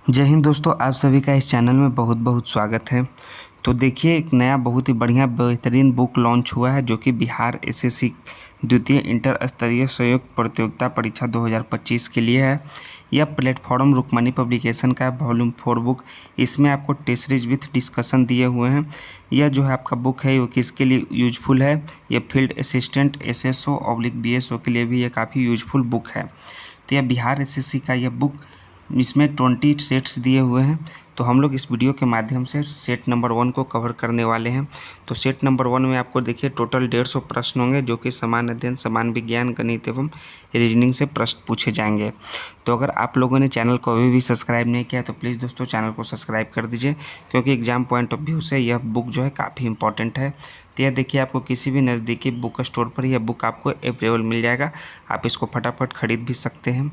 जय हिंद दोस्तों, आप सभी का इस चैनल में बहुत बहुत स्वागत है। तो देखिए, एक नया बहुत ही बढ़िया बेहतरीन बुक लॉन्च हुआ है जो कि बिहार एसएससी द्वितीय इंटर स्तरीय संयुक्त प्रतियोगिता परीक्षा 2025 के लिए है। यह प्लेटफॉर्म रुक्मणी पब्लिकेशन का वॉल्यूम 4 बुक। इसमें आपको टेस्ट सीरीज विथ डिस्कशन दिए हुए हैं। यह जो है आपका बुक है वो किसके लिए यूजफुल है? यह field assistant SSO oblique BSO के लिए भी ये काफ़ी यूजफुल बुक है। तो यह बिहार एसएससी का यह बुक, इसमें 20 सेट्स दिए हुए हैं। तो हम लोग इस वीडियो के माध्यम से सेट नंबर 1 को कवर करने वाले हैं। तो सेट नंबर 1 में आपको देखिए टोटल 150 प्रश्न होंगे जो कि समान अध्ययन, समान विज्ञान, गणित एवं रीजनिंग से प्रश्न पूछे जाएंगे। तो अगर आप लोगों ने चैनल को अभी भी सब्सक्राइब नहीं किया तो प्लीज़ दोस्तों चैनल को सब्सक्राइब कर दीजिए, क्योंकि एग्जाम पॉइंट ऑफ व्यू से यह बुक जो है काफ़ी इंपॉर्टेंट है। तो यह देखिए, आपको किसी भी नज़दीकी बुक स्टोर पर यह बुक आपको अवेलेबल मिल जाएगा। आप इसको फटाफट खरीद भी सकते हैं।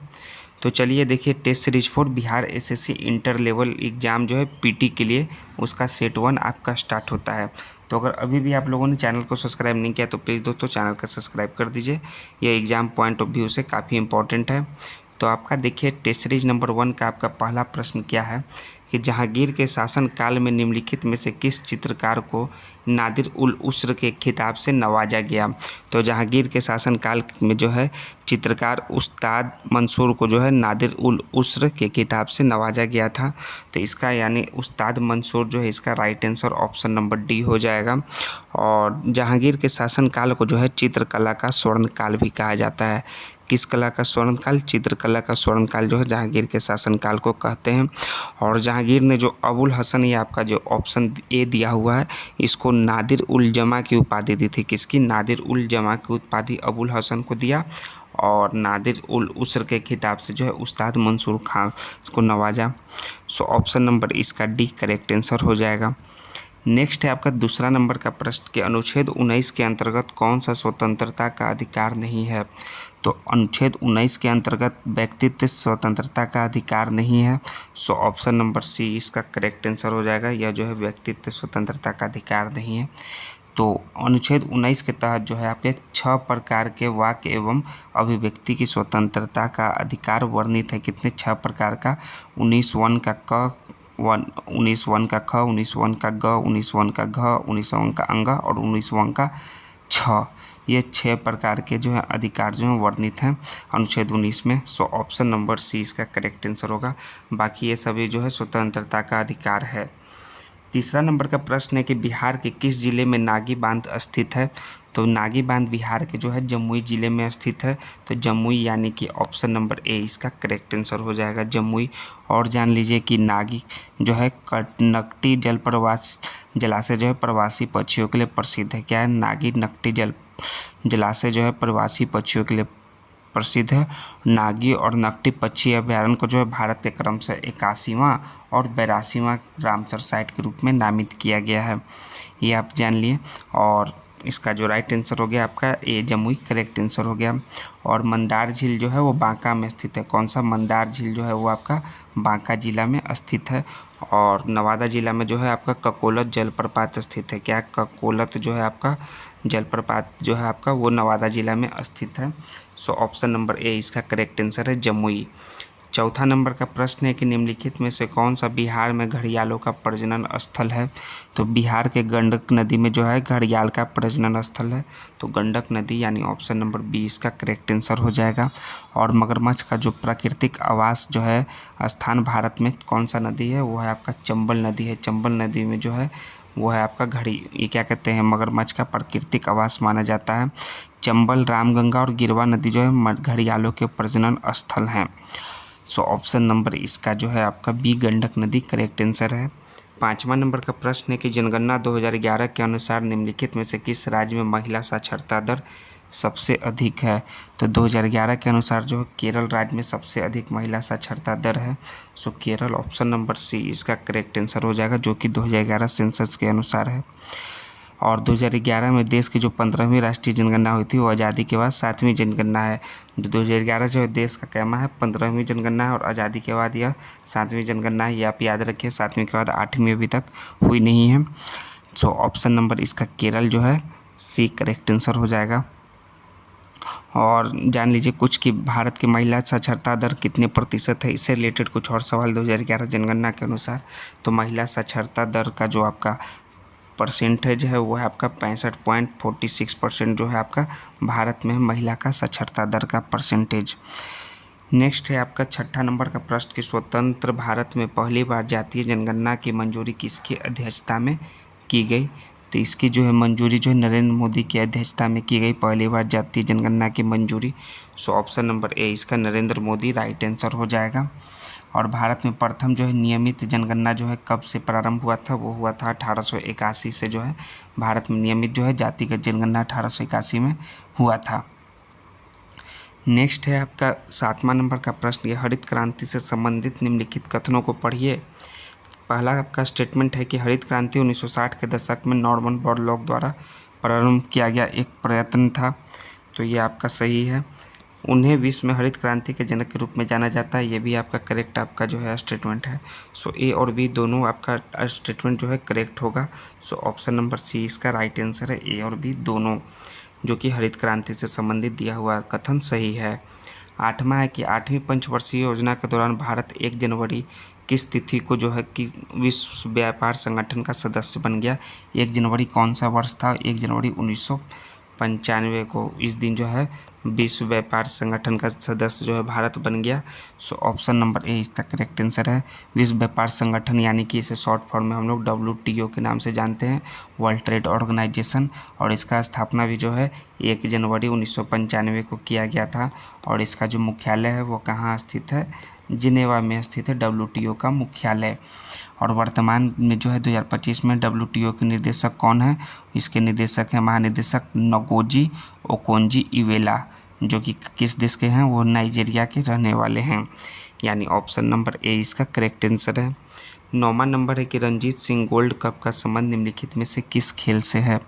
तो चलिए देखिए, test series for Bihar SSC inter level exam जो है पीटी के लिए, उसका सेट 1 आपका स्टार्ट होता है। तो अगर अभी भी आप लोगों ने चैनल को सब्सक्राइब नहीं किया तो प्लीज़ दोस्तों चैनल का सब्सक्राइब कर दीजिए। यह एग्ज़ाम पॉइंट ऑफ व्यू से काफ़ी इंपॉर्टेंट है। तो आपका देखिए, टेस्ट सीरीज नंबर 1 का आपका पहला प्रश्न क्या है कि जहांगीर के शासनकाल में निम्नलिखित में से किस चित्रकार को नादिर उल उस्र के खिताब से नवाजा गया? तो जहांगीर के शासनकाल में जो है चित्रकार उस्ताद मंसूर को जो है नादिर उल उस्र के खिताब से नवाजा गया था। तो इसका यानी उस्ताद मंसूर जो है, इसका right answer option number D हो जाएगा। और जहांगीर के शासनकाल को जो है चित्रकला का स्वर्णकाल भी कहा जाता है। किस कला का स्वर्णकाल? चित्रकला का स्वर्णकाल जो है जहांगीर के शासनकाल को कहते हैं। और जहांगीर ने जो अबुल हसन, ये आपका जो ऑप्शन ए दिया हुआ है, इसको नादिर उल जमा की उपाधि दी थी। किसकी? नादिर उल जमा की उपाधि अबुल हसन को दिया। और नादिर उल उस्र के खिताब से जो है उस्ताद मंसूर खान को नवाजा। सो ऑप्शन नंबर इसका डी करेक्ट आंसर हो जाएगा। नेक्स्ट है आपका दूसरा नंबर का प्रश्न के अनुच्छेद 19 के अंतर्गत कौन सा स्वतंत्रता का अधिकार नहीं है? तो अनुच्छेद 19 के अंतर्गत व्यक्तित्व स्वतंत्रता का अधिकार नहीं है। सो ऑप्शन नंबर सी इसका करेक्ट आंसर हो जाएगा। यह जो है व्यक्तित्व स्वतंत्रता का अधिकार नहीं है। तो अनुच्छेद 19 के तहत जो है आपके 6 प्रकार के वाक्य एवं अभिव्यक्ति की स्वतंत्रता का अधिकार वर्णित है। कितने? 6 प्रकार का। 19(1) का क, 19(1) का ख, 19(1) का ग, 19(1) का घ, 19(1) का अंग और 19(1) का छ। ये 6 प्रकार के जो है अधिकार जो हैं वर्णित हैं अनुच्छेद 19 में। सो ऑप्शन नंबर सी इसका करेक्ट आंसर होगा। बाकी ये सभी जो है स्वतंत्रता का अधिकार है। तीसरा नंबर का प्रश्न है कि बिहार के किस जिले में नागी बांध स्थित है? तो नागी बांध बिहार के जो है जमुई जिले में स्थित है। तो जमुई यानी कि ऑप्शन नंबर ए इसका करेक्ट आंसर हो जाएगा, जमुई। और जान लीजिए कि नागी जो है नकटी जलाशय जो है प्रवासी पक्षियों के लिए प्रसिद्ध है। क्या है? नागी नकटी जलाशय जो है प्रवासी पक्षियों के लिए प्रसिद्ध है। नागी और नकटी पक्षी अभ्यारण्य को जो है भारत के क्रम से 81वां और 82वां रामसर साइट के रूप में नामित किया गया है। ये आप जान लिए। और इसका जो राइट आंसर हो गया आपका ए, जमुई करेक्ट आंसर हो गया। और मंदार झील जो है वो बांका में स्थित है। कौन सा? मंदार झील जो है वो आपका बांका जिला में स्थित है। और नवादा जिला में जो है आपका ककोलत जलप्रपात स्थित है। क्या? ककोलत जो है आपका जलप्रपात जो है आपका वो नवादा जिला में स्थित है। सो ऑप्शन नंबर ए इसका करेक्ट आंसर है, जमुई। चौथा नंबर का प्रश्न है कि निम्नलिखित में से कौन सा बिहार में घड़ियालों का प्रजनन स्थल है? तो बिहार के गंडक नदी में जो है घड़ियाल का प्रजनन स्थल है। तो गंडक नदी यानी ऑप्शन नंबर बी इसका करेक्ट आंसर हो जाएगा। और मगरमच्छ का जो प्राकृतिक आवास जो है स्थान भारत में कौन सा नदी है? वो है आपका चंबल नदी है। चंबल नदी में जो है वो है आपका ये क्या कहते हैं, मगरमच्छ का प्राकृतिक आवास माना जाता है। चंबल, रामगंगा और गिरवा नदी जो है घड़ियालों के प्रजनन स्थल हैं। सो ऑप्शन नंबर इसका जो है आपका बी गंडक नदी करेक्ट आंसर है। पाँचवा नंबर का प्रश्न है कि जनगणना 2011 के अनुसार निम्नलिखित में से किस राज्य में महिला साक्षरता दर सबसे अधिक है? तो 2011 के अनुसार जो है केरल राज्य में सबसे अधिक महिला साक्षरता दर है। सो केरल ऑप्शन नंबर सी इसका करेक्ट आंसर हो जाएगा, जो कि 2011 सेंसस के अनुसार है। और 2011 में देश की जो 15वीं राष्ट्रीय जनगणना हुई थी वो आज़ादी के बाद 7वीं जनगणना है। 2011 जो है देश का कैमा है 15वीं जनगणना है और आज़ादी के बाद यह 7वीं जनगणना है। ये आप याद रखिए, 7वीं के बाद 8वीं अभी तक हुई नहीं है। सो ऑप्शन नंबर इसका केरल जो है सी करेक्ट आंसर हो जाएगा। और जान लीजिए कुछ कि भारत की महिला साक्षरता दर कितने प्रतिशत है। इससे रिलेटेड कुछ और सवाल 2011 जनगणना के अनुसार। तो महिला साक्षरता दर का जो आपका परसेंटेज है वो है आपका 65.46% जो है आपका भारत में महिला का साक्षरता दर का परसेंटेज। नेक्स्ट है आपका 6ठा नंबर का प्रश्न कि स्वतंत्र भारत में पहली बार जातीय जनगणना की मंजूरी किसकी अध्यक्षता में की गई। तो इसकी जो है मंजूरी जो है नरेंद्र मोदी की अध्यक्षता में की गई पहली बार जातीय जनगणना की मंजूरी। सो ऑप्शन नंबर ए इसका नरेंद्र मोदी राइट आंसर हो जाएगा। और भारत में प्रथम जो है नियमित जनगणना जो है कब से प्रारंभ हुआ था, वो हुआ था 1881 से जो है भारत में नियमित जो है जातिगत जनगणना 1881 में हुआ था। नेक्स्ट है आपका 7वां नंबर का प्रश्न, ये हरित क्रांति से संबंधित निम्नलिखित कथनों को पढ़िए। पहला आपका स्टेटमेंट है कि हरित क्रांति 1960 के दशक में नॉर्मन बोरलॉग द्वारा प्रारंभ किया गया एक प्रयत्न था। तो ये आपका सही है। उन्हें विश्व में हरित क्रांति के जनक के रूप में जाना जाता है, ये भी आपका करेक्ट आपका जो है स्टेटमेंट है। सो ए और बी दोनों आपका स्टेटमेंट जो है करेक्ट होगा। सो ऑप्शन नंबर सी इसका राइट आंसर है, ए और बी दोनों जो कि हरित क्रांति से संबंधित दिया हुआ कथन सही है। 8वां है कि 8वीं पंचवर्षीय योजना के दौरान भारत 1 जनवरी किस तिथि को जो है कि विश्व व्यापार संगठन का सदस्य बन गया। 1 जनवरी कौन सा वर्ष था, 1 जनवरी 1995 को इस दिन जो है विश्व व्यापार संगठन का सदस्य जो है भारत बन गया। सो ऑप्शन नंबर ए इसका करेक्ट आंसर है। विश्व व्यापार संगठन यानी कि इसे शॉर्ट फॉर्म में हम लोग WTO के नाम से जानते हैं, वर्ल्ड ट्रेड ऑर्गेनाइजेशन। और इसका स्थापना भी जो है 1 जनवरी 1995 को किया गया था। और इसका जो मुख्यालय है वो कहाँ स्थित है, जिनेवा में स्थित है WTO का मुख्यालय। और वर्तमान में जो है 2025 में WTO के निर्देशक कौन है, इसके निर्देशक हैं महानिदेशक नगोजी ओकोंजी इवेला, जो कि किस देश के हैं, वो नाइजीरिया के रहने वाले हैं। यानी ऑप्शन नंबर ए इसका करेक्ट आंसर है। 9वां नंबर है कि रणजीत सिंह गोल्ड कप का संबंध निम्नलिखित में से किस खेल से है।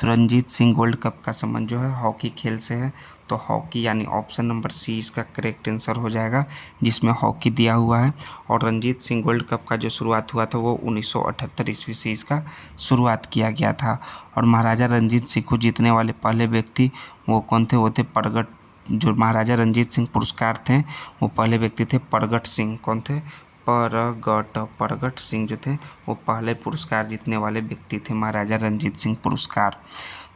तो रणजीत सिंह गोल्ड कप का संबंध जो है हॉकी खेल से है। तो हॉकी यानी ऑप्शन नंबर सी इसका करेक्ट आंसर हो जाएगा, जिसमें हॉकी दिया हुआ है। और रणजीत सिंह गोल्ड कप का जो शुरुआत हुआ था वो 1978 ईस्वी से इसका शुरुआत किया गया था। और महाराजा रणजीत सिंह को जीतने वाले पहले व्यक्ति वो कौन थे, वो थे परगट। जो महाराजा रणजीत सिंह पुरस्कार थे वो पहले व्यक्ति थे परगट सिंह। कौन थे, परगट सिंह जो थे वो पहले पुरस्कार जीतने वाले व्यक्ति थे, महाराजा रणजीत सिंह पुरस्कार।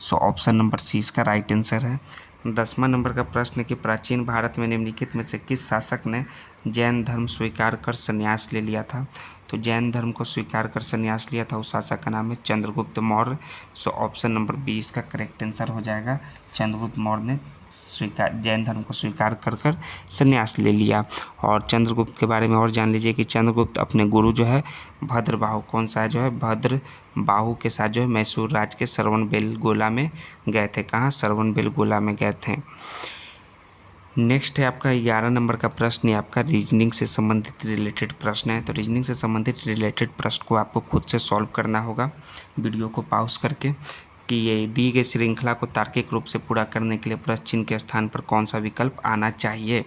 सो ऑप्शन नंबर सी इसका राइट आंसर है। 10वां नंबर का प्रश्न है कि प्राचीन भारत में निम्नलिखित में से किस शासक ने जैन धर्म स्वीकार कर संन्यास ले लिया था। तो जैन धर्म को स्वीकार कर संन्यास लिया था उस शासक का नाम है Chandragupta Maurya. So option number B इसका करेक्ट आंसर हो जाएगा। चंद्रगुप्त मौर्य ने जैन धर्म को स्वीकार कर संन्यास ले लिया। और चंद्रगुप्त के बारे में और जान लीजिए कि चंद्रगुप्त अपने गुरु जो है भद्रबाहु, कौन सा है जो है भद्रबाहु के साथ जो है मैसूर राज्य के श्रवणबेलगोला में गए थे। कहाँ, श्रवणबेलगोला में गए थे। नेक्स्ट है आपका 11 नंबर का प्रश्न, ये आपका रीजनिंग से संबंधित रिलेटेड प्रश्न है। तो रीजनिंग से संबंधित रिलेटेड प्रश्न को आपको खुद से सॉल्व करना होगा वीडियो को पॉज करके, कि ये दी गई श्रृंखला को तार्किक रूप से पूरा करने के लिए प्रश्न चिन्ह के स्थान पर कौन सा विकल्प आना चाहिए।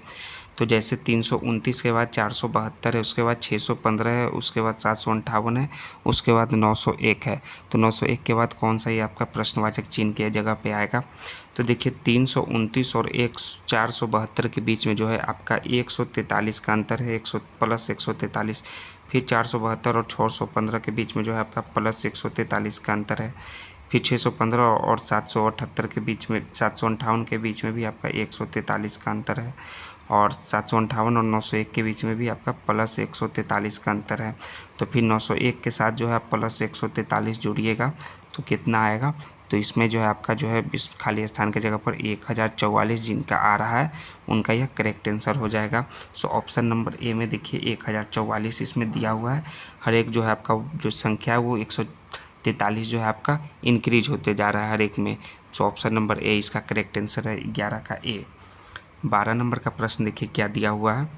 तो जैसे 329 के बाद 472 है, उसके बाद 615 है, उसके बाद 758 है, उसके बाद 901 है। तो 901 के बाद कौन सा ये आपका प्रश्नवाचक चिन्ह के जगह पे आएगा। तो देखिए 329 और 472 के बीच में जो है आपका 143 का अंतर है, 100 प्लस 143। फिर 472 और 615 के बीच में जो है आपका प्लस 143 का अंतर है। फिर 615 और 778 के बीच में 758 के बीच में भी आपका 143 का अंतर है। और 758 और 901 के बीच में भी आपका प्लस 143 का अंतर है। तो फिर 901 के साथ जो है आप प्लस 143 जोड़िएगा तो कितना आएगा। तो इसमें जो है आपका जो है इस खाली स्थान की जगह पर 1044 जिनका आ रहा है उनका यह करेक्ट आंसर हो जाएगा। सो ऑप्शन नंबर ए में देखिए 1044 इसमें दिया हुआ है। हर एक जो है आपका जो संख्या है वो 143 जो है आपका इंक्रीज होते जा रहा है हर एक में। सो ऑप्शन नंबर ए इसका करेक्ट आंसर है 11 का ए। 12 नंबर का प्रश्न देखिए क्या दिया हुआ है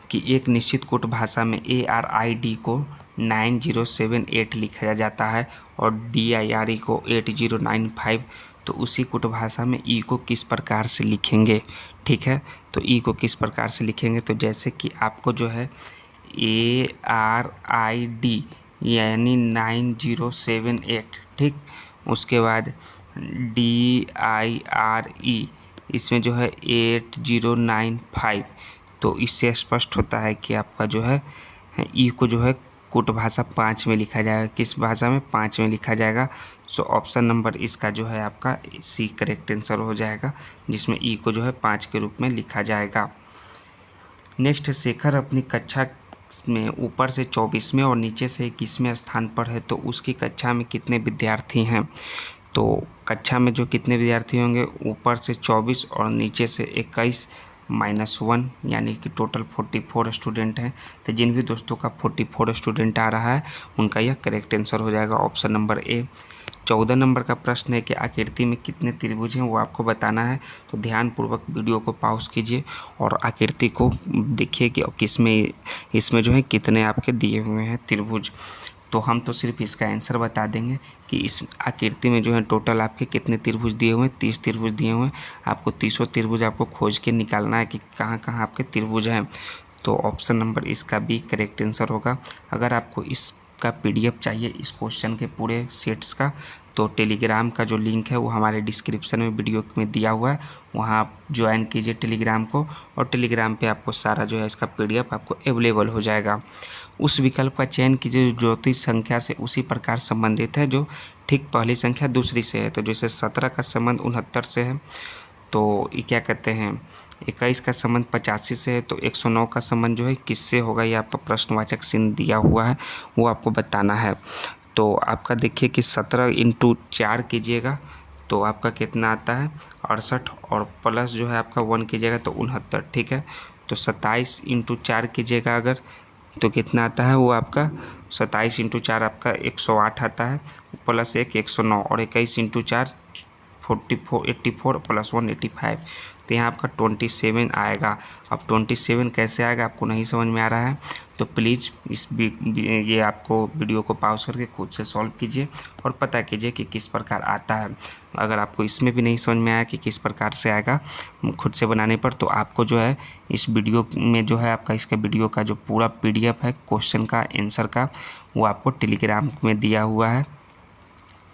कि एक निश्चित कोट भाषा में ARID को 9078 लिखा जाता है और DIRE को 8095। तो उसी कोट भाषा में ई को किस प्रकार से लिखेंगे। ठीक है, तो ई को किस प्रकार से लिखेंगे, तो जैसे कि आपको जो है ARID यानी 9078, ठीक, उसके बाद DIRE इसमें जो है 8095। तो इससे स्पष्ट होता है कि आपका जो है ई को जो है कूट भाषा 5 में लिखा जाएगा। किस भाषा में? 5 में लिखा जाएगा। सो ऑप्शन नंबर इसका जो है आपका सी करेक्ट आंसर हो जाएगा, जिसमें ई को जो है 5 के रूप में लिखा जाएगा। नेक्स्ट, शेखर अपनी कक्षा में ऊपर से 24वें और नीचे से 21वें स्थान पर है, तो उसकी कक्षा में कितने विद्यार्थी हैं? तो कक्षा में जो कितने विद्यार्थी होंगे, ऊपर से 24 और नीचे से 21 -1, यानी कि टोटल 44 स्टूडेंट हैं। तो जिन भी दोस्तों का 44 स्टूडेंट आ रहा है उनका यह करेक्ट आंसर हो जाएगा, ऑप्शन नंबर ए। 14 नंबर का प्रश्न है कि आकृति में कितने त्रिभुज हैं, वो आपको बताना है। तो ध्यानपूर्वक वीडियो को पॉज कीजिए और आकृति को देखिए कि किसमें इसमें जो है कितने आपके दिए हुए हैं त्रिभुज। तो हम तो सिर्फ इसका आंसर बता देंगे कि इस आकृति में जो है टोटल आपके कितने त्रिभुज दिए हुए हैं। 30 त्रिभुज दिए हुए हैं। आपको 30 त्रिभुज आपको खोज के निकालना है कि कहाँ कहाँ आपके त्रिभुज हैं। तो ऑप्शन नंबर इसका बी करेक्ट आंसर होगा। अगर आपको इसका PDF चाहिए इस क्वेश्चन के पूरे सेट्स का, तो टेलीग्राम का जो लिंक है वो हमारे डिस्क्रिप्शन में वीडियो में दिया हुआ है, वहाँ आप ज्वाइन कीजिए टेलीग्राम को, और टेलीग्राम पे आपको सारा जो है इसका PDF आपको अवेलेबल हो जाएगा। उस विकल्प का चयन कीजिए जो ज्योतिष संख्या से उसी प्रकार संबंधित है जो ठीक पहली संख्या दूसरी से है। तो जैसे 17 का संबंध 69 से है, तो ये क्या कहते हैं 21 का संबंध 85 से है, तो 109 का संबंध जो है किससे होगा, ये आपका प्रश्नवाचक चिन्ह दिया हुआ है, वो आपको बताना है। तो आपका देखिए कि 17 × 4 कीजिएगा तो आपका कितना आता है 68, और प्लस जो है आपका 1 कीजिएगा तो 69, ठीक है। तो 27 × 4 कीजिएगा अगर, तो कितना आता है वो आपका 27 × 4 आपका 108 आता है, प्लस 1 109, और 21 × 4 44 84 प्लस 1 85। तो यहाँ आपका 27 आएगा। अब 27 कैसे आएगा आपको नहीं समझ में आ रहा है तो प्लीज़ ये आपको वीडियो को पॉज करके खुद से सॉल्व कीजिए और पता कीजिए कि किस प्रकार आता है। अगर आपको इसमें भी नहीं समझ में आया कि किस प्रकार से आएगा खुद से बनाने पर, तो आपको जो है इस वीडियो में जो है आपका इसका वीडियो का जो पूरा PDF है क्वेश्चन का आंसर का, वो आपको टेलीग्राम में दिया हुआ है।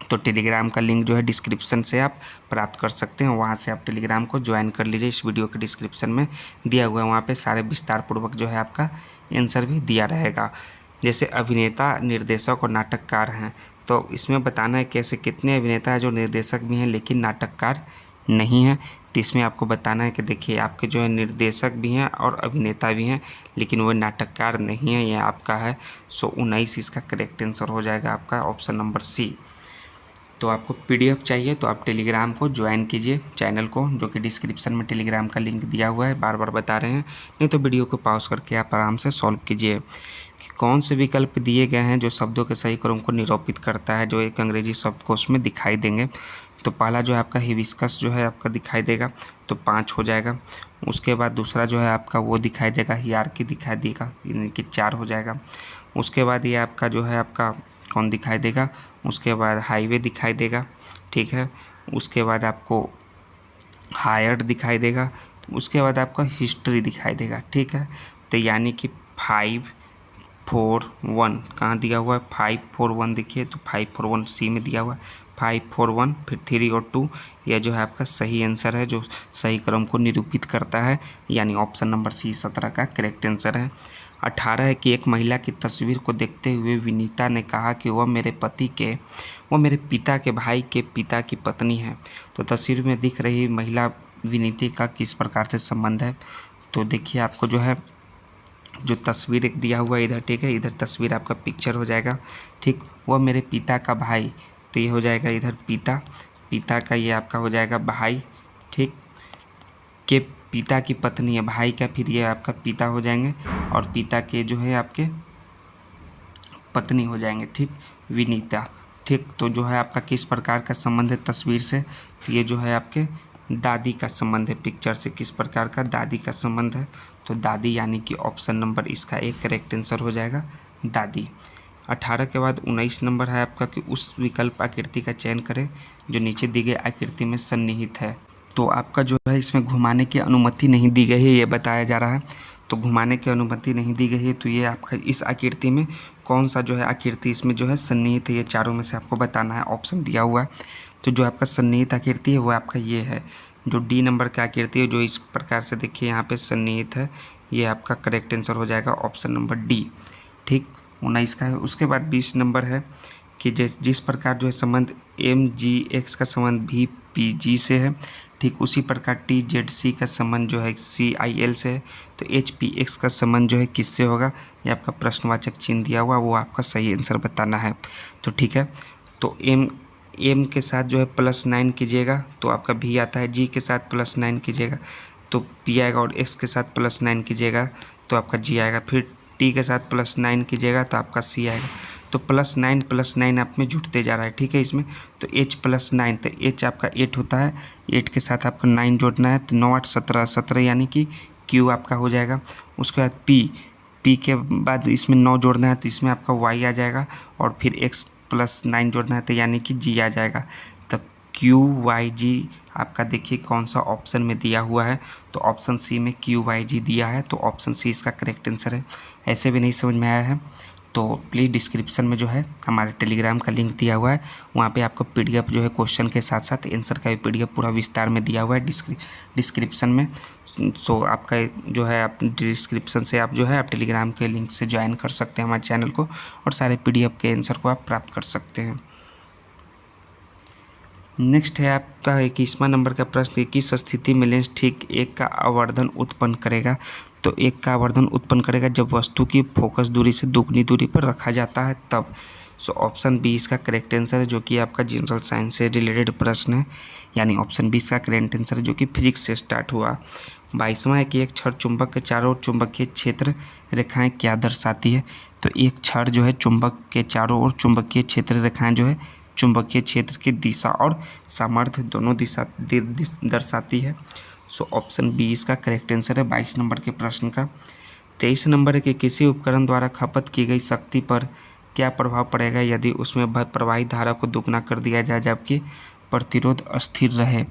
तो टेलीग्राम का लिंक जो है डिस्क्रिप्शन से आप प्राप्त कर सकते हैं, वहाँ से आप टेलीग्राम को ज्वाइन कर लीजिए। इस वीडियो के डिस्क्रिप्शन में दिया हुआ है, वहाँ पे सारे विस्तार पूर्वक जो है आपका आंसर भी दिया रहेगा। जैसे अभिनेता, निर्देशक और नाटककार हैं, तो इसमें बताना है कैसे कितने अभिनेता हैं जो निर्देशक भी हैं लेकिन नाटककार नहीं हैं। तो इसमें आपको बताना है कि देखिए आपके जो है निर्देशक भी हैं और अभिनेता भी हैं लेकिन वो नाटककार नहीं है, ये आपका है 19 इसका करेक्ट आंसर हो जाएगा आपका, ऑप्शन नंबर सी। तो आपको PDF चाहिए तो आप टेलीग्राम को ज्वाइन कीजिए चैनल को, जो कि डिस्क्रिप्शन में टेलीग्राम का लिंक दिया हुआ है, बार बार बता रहे हैं, नहीं तो वीडियो को पॉज करके आप आराम से सॉल्व कीजिए कि कौन से विकल्प दिए गए हैं जो शब्दों के सही क्रम को निरूपित करता है, जो एक अंग्रेजी शब्दकोश में दिखाई देंगे। तो पहला जो है आपका हिबिस्कस जो है आपका दिखाई देगा तो 5 हो जाएगा। उसके बाद दूसरा जो है आपका वो दिखाई देगा, हियार्की दिखाई देगा, यानी कि 4 हो जाएगा। उसके बाद ये आपका जो है आपका कौन दिखाई देगा, उसके बाद हाईवे दिखाई देगा, ठीक है। उसके बाद आपको हायर्ड दिखाई देगा, उसके बाद आपका हिस्ट्री दिखाई देगा, ठीक है। तो यानी कि 5 4 1 कहाँ दिया हुआ है, 5 4 1 देखिए, तो 5 4 1 सी में दिया हुआ है, 5 4 1 फिर 3 और 2, यह जो है आपका सही आंसर है जो सही क्रम को निरूपित करता है, यानी ऑप्शन नंबर सी 17 का करेक्ट आंसर है। 18 है कि एक महिला की तस्वीर को देखते हुए विनीता ने कहा कि वह मेरे पिता के भाई के पिता की पत्नी है। तो तस्वीर में दिख रही महिला विनीति का किस प्रकार से संबंध है, तो देखिए आपको जो है जो तस्वीर एक दिया हुआ है इधर, ठीक है, इधर तस्वीर आपका पिक्चर हो जाएगा, ठीक। वह मेरे पिता का भाई, तो ये हो जाएगा इधर पिता का ये आपका हो जाएगा भाई, ठीक, के पिता की पत्नी है, भाई का फिर ये आपका पिता हो जाएंगे और पिता के जो है आपके पत्नी हो जाएंगे, ठीक, विनीता, ठीक। तो जो है आपका किस प्रकार का संबंध है तस्वीर से, तो ये जो है आपके दादी का संबंध है, पिक्चर से किस प्रकार का दादी का संबंध है, तो दादी, यानी कि ऑप्शन नंबर इसका एक करेक्ट आंसर हो जाएगा दादी। 18 के बाद 19 नंबर है आपका कि उस विकल्प आकृति का चयन करें जो नीचे दी गई आकृति में सन्निहित है। तो आपका जो है इसमें घुमाने की अनुमति नहीं दी गई है, ये बताया जा रहा है। तो घुमाने की अनुमति नहीं दी गई है, तो ये आपका इस आकृति में कौन सा जो है आकृति इसमें जो है सन्निहित है, ये चारों में से आपको बताना है, ऑप्शन दिया हुआ है। तो जो आपका सन्निहित आकृति है वो आपका ये है, जो डी नंबर की आकृति है जो इस प्रकार से देखिए यहाँ पे सन्निहित है, ये आपका करेक्ट आंसर हो जाएगा ऑप्शन नंबर डी। ठीक, 19 का है। उसके बाद 20 नंबर है कि जिस प्रकार जो है संबंध एम जी एक्स का संबंध भी पी जी से है, ठीक उसी प्रकार टी जेड सी का संबंध जो है सी आई एल से है, तो एच पी एक्स का संबंध जो है किससे होगा, ये आपका प्रश्नवाचक चिन्ह दिया हुआ, वो आपका सही आंसर बताना है। तो ठीक है, तो एम के साथ जो है +9 कीजिएगा तो आपका भी आता है, जी के साथ +9 कीजिएगा तो पी आएगा, और एक्स के साथ +9 कीजिएगा तो आपका जी आएगा, फिर टी के साथ +9 कीजिएगा तो आपका सी आएगा। तो +9 आप में जुटते जा रहा है। ठीक है, इसमें तो h+9, तो h आपका 8 होता है, 8 के साथ आपका 9 जोड़ना है, तो 9 8 17, 17 यानी कि q आपका हो जाएगा। उसके बाद p के बाद इसमें 9 जोड़ना है तो इसमें आपका y आ जाएगा, और फिर x+9 जोड़ना है तो यानी कि g आ जाएगा। तो QYG आपका देखिए कौन सा ऑप्शन में दिया हुआ है, तो ऑप्शन सी में QYG दिया है, तो ऑप्शन सी इसका करेक्ट आंसर है। ऐसे भी नहीं समझ में आया है तो प्लीज़ डिस्क्रिप्शन में जो है हमारे टेलीग्राम का लिंक दिया हुआ है, वहाँ पे आपको PDF जो है क्वेश्चन के साथ साथ आंसर का भी PDF पूरा विस्तार में दिया हुआ है डिस्क्रिप्शन में। सो आपका जो है आप डिस्क्रिप्शन से आप जो है आप टेलीग्राम के लिंक से ज्वाइन कर सकते हैं हमारे चैनल को, और सारे PDF के आंसर को आप प्राप्त कर सकते हैं। नेक्स्ट है आपका 21वां नंबर का प्रश्न, किस स्थिति में लेंस ठीक 1 का आवर्धन उत्पन्न करेगा। तो 1 का आवर्धन उत्पन्न करेगा जब वस्तु की फोकस दूरी से दुगनी दूरी पर रखा जाता है तब। सो ऑप्शन बी इसका करेक्ट आंसर है, जो कि आपका जनरल साइंस से रिलेटेड प्रश्न है, यानी ऑप्शन बी इसका करेक्ट आंसर है जो कि फिजिक्स से स्टार्ट हुआ। 22वां है कि एक छड़ चुंबक के चारों ओर चुंबकीय क्षेत्र रेखाएं क्या दर्शाती है। तो एक छड़ जो है चुंबक के चारों ओर चुंबकीय क्षेत्र रेखाएं जो है चुंबकीय क्षेत्र की दिशा और सामर्थ्य दोनों दिशा दर्शाती है। सो ऑप्शन बी इसका करेक्ट आंसर है 22 नंबर के प्रश्न का। 23 नंबर है कि किसी उपकरण द्वारा खपत की गई शक्ति पर क्या प्रभाव पड़ेगा यदि उसमें प्रवाहित धारा को दुगना कर दिया जाए जबकि प्रतिरोध अस्थिर रहे।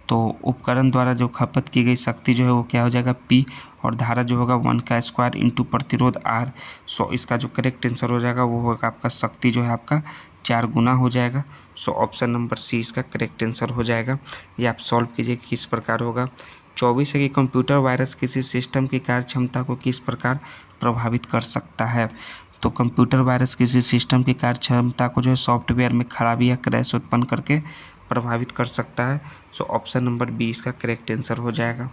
तो उपकरण द्वारा जो खपत की गई शक्ति जो है वो क्या हो जाएगा P, और धारा जो होगा 1 का स्क्वायर इंटू प्रतिरोध R। सो इसका जो करेक्ट आंसर हो जाएगा वो होगा आपका शक्ति जो है आपका 4 गुना हो जाएगा। सो ऑप्शन नंबर सी इसका करेक्ट आंसर हो जाएगा। ये आप सॉल्व कीजिए किस प्रकार होगा। 24 है कि कंप्यूटर वायरस किसी सिस्टम की कार्यक्षमता को किस प्रकार प्रभावित कर सकता है। तो कंप्यूटर वायरस किसी सिस्टम की कार्यक्षमता को जो है सॉफ्टवेयर में खराबी या क्रैश उत्पन्न करके प्रभावित कर सकता है। सो ऑप्शन नंबर बी इसका करेक्ट आंसर हो जाएगा।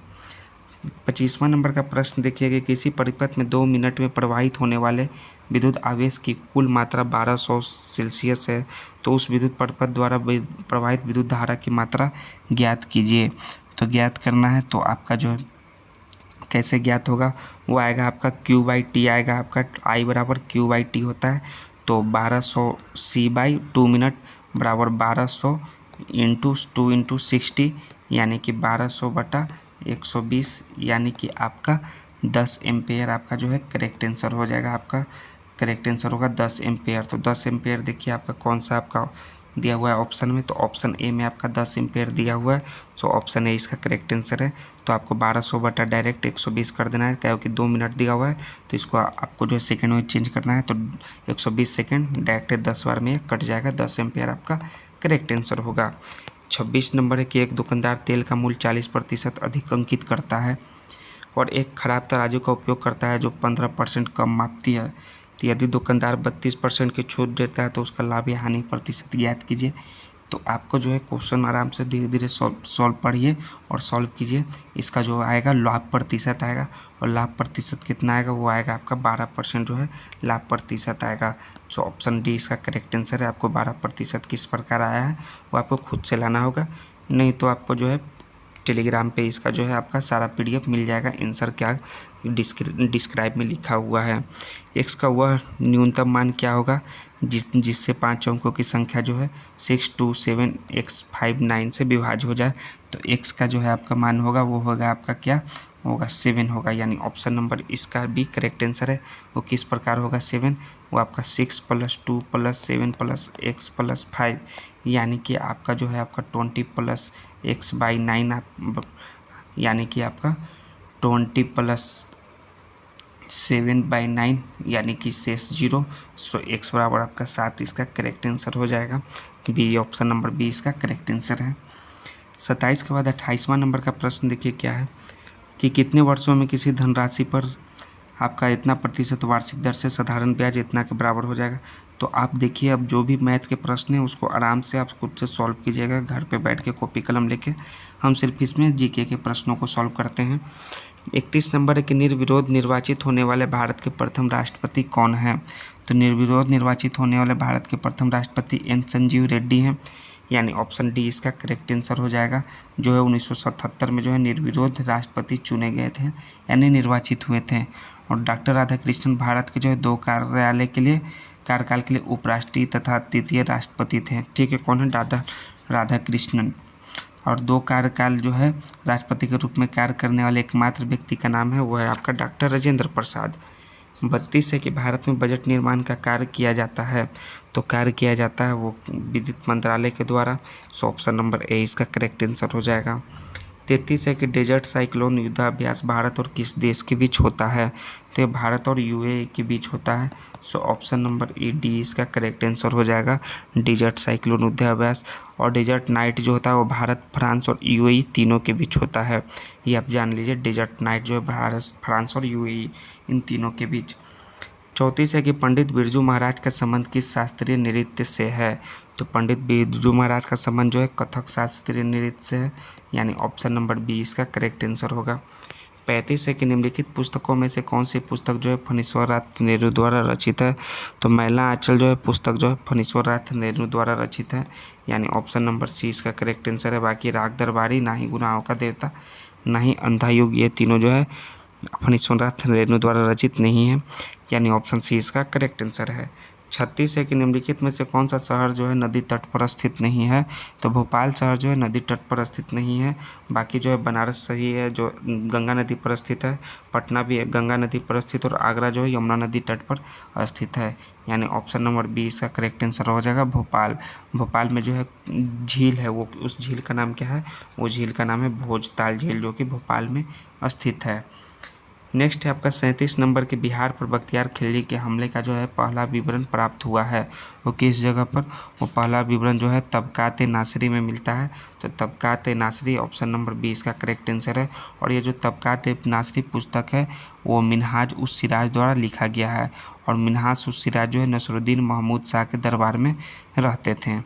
25वां नंबर का प्रश्न देखिए कि किसी परिपथ में 2 मिनट में प्रवाहित होने वाले विद्युत आवेश की कुल मात्रा 1200 सेल्सियस है, तो उस विद्युत परिपथ द्वारा प्रवाहित विद्युत धारा की मात्रा ज्ञात कीजिए। तो ज्ञात करना है तो आपका जो है कैसे ज्ञात होगा, वो आएगा आपका Q/T आएगा, आपका I बराबर Q/T होता है। तो 1200 C/2 मिनट बराबर 1200 इंटू 2 इंटू 60 यानी कि 1200/120 यानी कि आपका 10 एम्पेयर आपका जो है करेक्ट आंसर हो जाएगा। आपका करेक्ट आंसर होगा 10 एम्पेयर। तो 10 एम्पेयर देखिए आपका कौन सा आपका दिया हुआ है ऑप्शन में, तो ऑप्शन ए में आपका 10 एम्पेयर दिया हुआ है। सो ऑप्शन ए इसका करेक्ट आंसर है। तो आपको 1200 बटा डायरेक्ट 120 कर देना है, क्योंकि 2 मिनट दिया हुआ है तो इसको आपको जो है सेकेंड में चेंज करना है। तो 120 सेकेंड डायरेक्ट 10 बार में कट जाएगा, 10 एम्पेयर आपका करेक्ट आंसर होगा। 26 नंबर है कि एक दुकानदार तेल का मूल्य 40% अधिक अंकित करता है और एक खराब तराजू का उपयोग करता है जो 15% कम मापती है। तो यदि दुकानदार 32% की छूट देता है तो उसका लाभ या हानि प्रतिशत ज्ञात कीजिए। तो आपको जो है क्वेश्चन आराम से धीरे धीरे सॉल्व पढ़िए और सॉल्व कीजिए। इसका जो आएगा लाभ प्रतिशत आएगा, और लाभ प्रतिशत कितना आएगा, वो आएगा आपका 12% जो है लाभ प्रतिशत आएगा। सो ऑप्शन डी इसका करेक्ट आंसर है। आपको 12% किस प्रकार आया है वो आपको खुद से लाना होगा, नहीं तो आपको जो है टेलीग्राम पे इसका जो है आपका सारा PDF मिल जाएगा। आंसर क्या डिस्क्राइब में लिखा हुआ है। x का वह न्यूनतम मान क्या होगा जिससे 5 अंकों की संख्या जो है 627x59 से विभाज्य हो जाए। तो x का जो है आपका मान होगा वो होगा आपका क्या होगा 7 होगा, यानी ऑप्शन नंबर इसका भी करेक्ट आंसर है। वो किस प्रकार होगा 7, वो आपका 6 + 2 + 7 + x + 5 यानी कि आपका जो है आपका 20 + x/9 आप यानी कि आपका 20 + 7/9 यानी कि शेष 0। सो x बराबर आपका 7 इसका करेक्ट आंसर हो जाएगा। बी ऑप्शन नंबर बी इसका करेक्ट आंसर है। 27 के बाद 28वां नंबर का प्रश्न देखिए क्या है कि कितने वर्षों में किसी धनराशि पर आपका इतना प्रतिशत वार्षिक दर से साधारण ब्याज इतना के बराबर हो जाएगा। तो आप देखिए, अब जो भी मैथ के प्रश्न हैं उसको आराम से आप खुद से सॉल्व कीजिएगा घर पे बैठ के कॉपी कलम लेके। हम सिर्फ इसमें जीके के प्रश्नों को सॉल्व करते हैं। 31 नंबर है कि निर्विरोध निर्वाचित होने वाले भारत के प्रथम राष्ट्रपति कौन हैं। तो निर्विरोध निर्वाचित होने वाले भारत के प्रथम राष्ट्रपति एन संजीव रेड्डी हैं, यानी ऑप्शन डी इसका करेक्ट आंसर हो जाएगा। जो है 1977 में जो है निर्विरोध राष्ट्रपति चुने गए थे, यानी निर्वाचित हुए थे। और डॉक्टर राधाकृष्णन भारत के जो है 2 कार्यकाल के लिए उपराष्ट्रपति तथा तृतीय राष्ट्रपति थे। ठीक है, कौन है? राधाकृष्णन। और 2 कार्यकाल जो है राष्ट्रपति के रूप में कार्य करने वाले एकमात्र व्यक्ति का नाम है वो है आपका डॉक्टर राजेंद्र प्रसाद। 32 है कि भारत में बजट निर्माण का कार्य किया जाता है। तो कार्य किया जाता है वो विद्युत मंत्रालय के द्वारा। सो ऑप्शन नंबर ए इसका करेक्ट आंसर हो जाएगा। 33 है कि डेजर्ट साइक्लोन युद्धाभ्यास भारत और किस देश के बीच होता है। तो ये भारत और यूएई के बीच होता है। So option number A D इसका करेक्ट आंसर हो जाएगा, डेजर्ट साइक्लोन युद्धाभ्यास। और डेजर्ट नाइट जो होता है वो भारत, फ्रांस और यूएई तीनों के बीच होता है। ये आप जान लीजिए, डेजर्ट नाइट जो है भारत, फ्रांस और यूएई इन तीनों के बीच। 34 है कि पंडित बिरजू महाराज का संबंध किस शास्त्रीय नृत्य से है। तो पंडित बिरजू महाराज का संबंध जो है कथक शास्त्रीय नृत्य से है, यानी ऑप्शन नंबर बी इसका करेक्ट आंसर होगा। 35 है कि निम्नलिखित पुस्तकों में से कौन सी पुस्तक जो है फणीश्वरनाथ नेहरू द्वारा रचित है। तो मैला आंचल जो है पुस्तक जो है फणीश्वरनाथ नेहरू द्वारा रचित है, यानी ऑप्शन नंबर सी इसका करेक्ट आंसर है। बाकी राग दरबारी, ना ही गुनाहों का देवता, ना ही अंधा युग, ये तीनों जो है फणीश्वरनाथ नेहरू द्वारा रचित नहीं है, यानी ऑप्शन सी इसका करेक्ट आंसर है। 36 है कि निम्नलिखित में से कौन सा शहर जो है नदी तट पर स्थित नहीं है। तो भोपाल शहर जो है नदी तट पर स्थित नहीं है। बाकी जो है बनारस सही है जो गंगा नदी पर स्थित है, पटना भी गंगा नदी पर स्थित, और आगरा जो है यमुना नदी तट पर स्थित है, यानी ऑप्शन नंबर बी इसका करेक्ट आंसर हो जाएगा भोपाल। भोपाल में जो है झील है, वो उस झील का नाम क्या है? वो झील का नाम है भोजताल झील, जो कि भोपाल में स्थित है। नेक्स्ट है आपका 37 नंबर के बिहार पर बख्तियार खिलजी के हमले का जो है पहला विवरण प्राप्त हुआ है। वो किस जगह पर? वो पहला विवरण जो है तबकात नासरी में मिलता है। तो तबकात नासरी ऑप्शन नंबर बी इसका करेक्ट आंसर है। और ये जो तबकात नासरी पुस्तक है वो मिनहाज उस सिराज द्वारा लिखा गया है। और मिनहाज उस सिराज जो है नसरुद्दीन महमूद शाह के दरबार में रहते थे।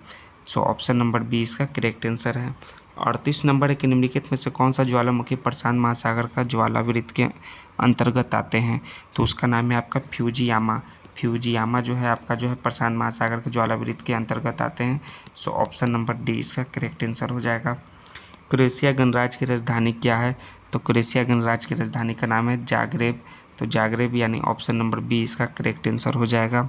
सो ऑप्शन नंबर बी इसका करेक्ट आंसर है। 38 नंबर है कि निम्नलिखित में से कौन सा ज्वालामुखी प्रशांत महासागर का ज्वालावृत्त के अंतर्गत आते हैं। तो उसका नाम है आपका फ्यूजियामा। फ्यूजियामा जो है आपका जो है प्रशांत महासागर के ज्वालावृत्त के अंतर्गत आते हैं। सो ऑप्शन नंबर डी इसका करेक्ट आंसर हो जाएगा। क्रोएशिया गणराज्य की राजधानी क्या है। तो क्रोएशिया गणराज्य की राजधानी का नाम है जाग्रेब। तो जाग्रेब यानी ऑप्शन नंबर बी इसका करेक्ट आंसर हो जाएगा।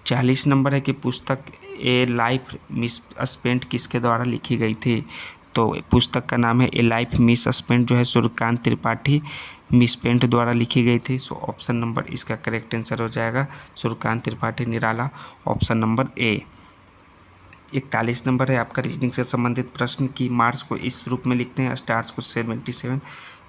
40 नंबर है कि पुस्तक ए लाइफ मिस स्पेंट किसके द्वारा लिखी गई थी। तो पुस्तक का नाम है ए लाइफ मिस स्पेंट, जो है सूर्यकांत त्रिपाठी मिसपेंट द्वारा लिखी गई थी। सो ऑप्शन नंबर इसका करेक्ट आंसर हो जाएगा Suryakant Tripathi Nirala, option number A. 41 number है आपका रीजनिंग से संबंधित प्रश्न की मार्स को इस रूप में लिखते हैं, स्टार्स को 77।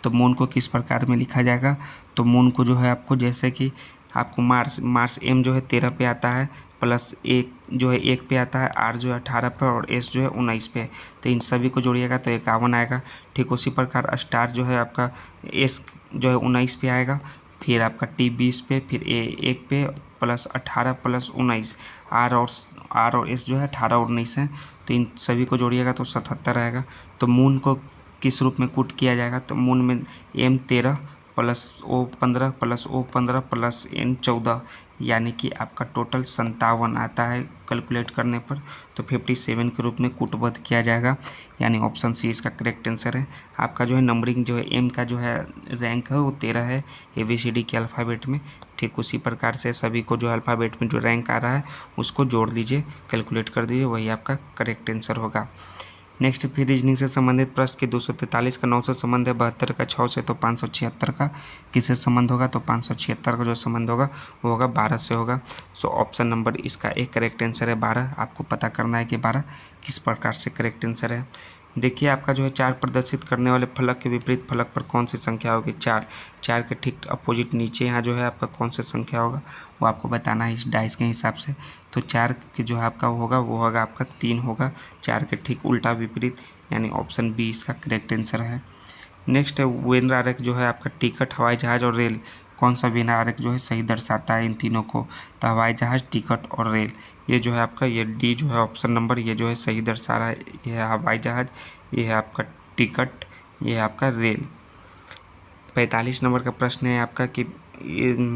तो मून को किस प्रकार में लिखा जाएगा। तो मून को जो है आपको जैसे कि आपको मार्स एम जो है 13 पे आता है, प्लस एक जो है 1 पे आता है, आर जो है 18 पे, और एस जो है 19 पे। तो इन सभी को जोड़िएगा तो 51 आएगा। ठीक उसी प्रकार स्टार जो है आपका एस जो है 19 पे आएगा, फिर आपका टी 20 पे, फिर ए 1 पे, प्लस 18 प्लस 19, आर और एस जो है 18 और 19 है। तो इन सभी को जोड़िएगा तो 77 आएगा। तो मून को किस रूप में कूट किया जाएगा। तो मून में M 13 plus O 15 plus O 15 plus N 14, यानी कि आपका टोटल 57 आता है कैलकुलेट करने पर। तो 57 के रूप में कूटबद्ध किया जाएगा, यानी ऑप्शन सी इसका करेक्ट आंसर है। आपका जो है नंबरिंग जो है एम का जो है रैंक है वो 13 है ABCD के अल्फ़ाबेट में। ठीक उसी प्रकार से सभी को जो अल्फ़ाबेट में जो रैंक आ रहा है उसको जोड़ लीजिए, कैलकुलेट कर दीजिए, वही आपका करेक्ट आंसर होगा। नेक्स्ट फिर रीजनिंग से संबंधित प्रश्न के 243 का 9 से संबंध है, 72 का 6 से, तो 576 का किससे संबंध होगा। तो 576 का जो संबंध होगा वो होगा 12 से होगा। सो ऑप्शन नंबर इसका एक करेक्ट आंसर है 12। आपको पता करना है कि 12 किस प्रकार से करेक्ट आंसर है। देखिए आपका जो है 4 प्रदर्शित करने वाले फलक के विपरीत फलक पर कौन सी संख्या होगी? 4। 4 के ठीक अपोजिट नीचे यहाँ जो है आपका कौन सी संख्या होगा वो आपको बताना है इस डाइस के हिसाब से। तो 4 के जो है आपका होगा वो होगा आपका 3 होगा, 4 के ठीक उल्टा विपरीत, यानी ऑप्शन बी इसका करेक्ट आंसर है। नेक्स्ट है वेन आरेख जो है आपका टिकट, हवाई जहाज और रेल, कौन सा वेन आरेख जो है सही दर्शाता है इन तीनों को? तो हवाई जहाज, टिकट और रेल, ये जो है आपका ये डी जो है ऑप्शन नंबर ये जो है सही दर्शा रहा है। ये है हवाई जहाज, ये है आपका टिकट, ये है आपका रेल। 45 नंबर का प्रश्न है आपका कि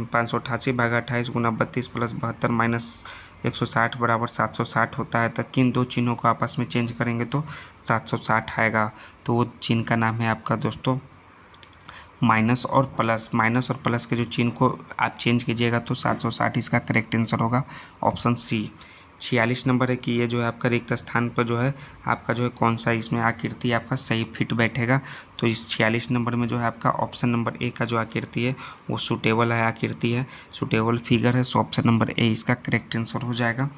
588/28 गुना 32 प्लस 72 माइनस 160 बराबर 760 होता है, तो किन दो चिन्हों को आपस में चेंज करेंगे तो 760 आएगा? तो वो चिन्ह का नाम है आपका दोस्तों माइनस और प्लस। माइनस और प्लस के जो चिन्ह को आप चेंज कीजिएगा तो 760 इसका करेक्ट आंसर होगा, ऑप्शन सी। 46 नंबर है कि ये जो है आपका रिक्त स्थान पर जो है आपका जो है कौन सा इसमें आकृति आपका सही फिट बैठेगा? तो इस 46 नंबर में जो है आपका ऑप्शन नंबर ए का जो आकृति है वो सूटेबल है, आकृति है, सूटेबल फिगर है, सो ऑप्शन नंबर ए इसका करेक्ट आंसर हो जाएगा।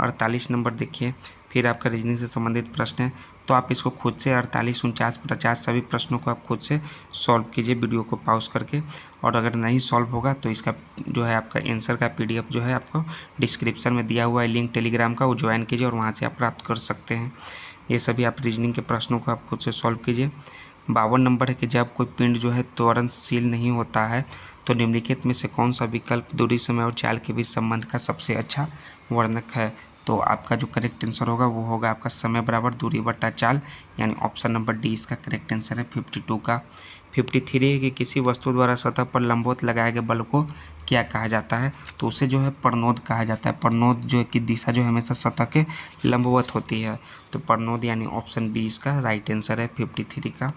48 नंबर देखिए फिर आपका रीजनिंग से संबंधित प्रश्न है, तो आप इसको खुद से 48, 49, 50 सभी प्रश्नों को आप खुद से सॉल्व कीजिए वीडियो को पॉज करके, और अगर नहीं सॉल्व होगा तो इसका जो है आपका आंसर का PDF जो है आपको डिस्क्रिप्शन में दिया हुआ है लिंक टेलीग्राम का, वो ज्वाइन कीजिए और वहाँ से आप प्राप्त कर सकते हैं। ये सभी आप रीजनिंग के प्रश्नों को आप खुद से सॉल्व कीजिए। 52 नंबर है कि जब कोई पिंड जो है त्वरणशील नहीं होता है तो निम्नलिखित में से कौन सा विकल्प दूरी, समय और चाल के बीच संबंध का सबसे अच्छा वर्णक है? तो आपका जो करेक्ट आंसर होगा वो होगा आपका समय बराबर दूरी बटा चाल, यानी ऑप्शन नंबर डी इसका करेक्ट आंसर है 52 का। 53 है कि किसी वस्तु द्वारा सतह पर लंबवत लगाए गए बल को क्या कहा जाता है? तो उसे जो है प्रणोद कहा जाता है। प्रणोद जो है कि दिशा जो हमेशा सतह के लंबवत होती है, तो प्रणोद यानी ऑप्शन बी इसका राइट आंसर है 53 का।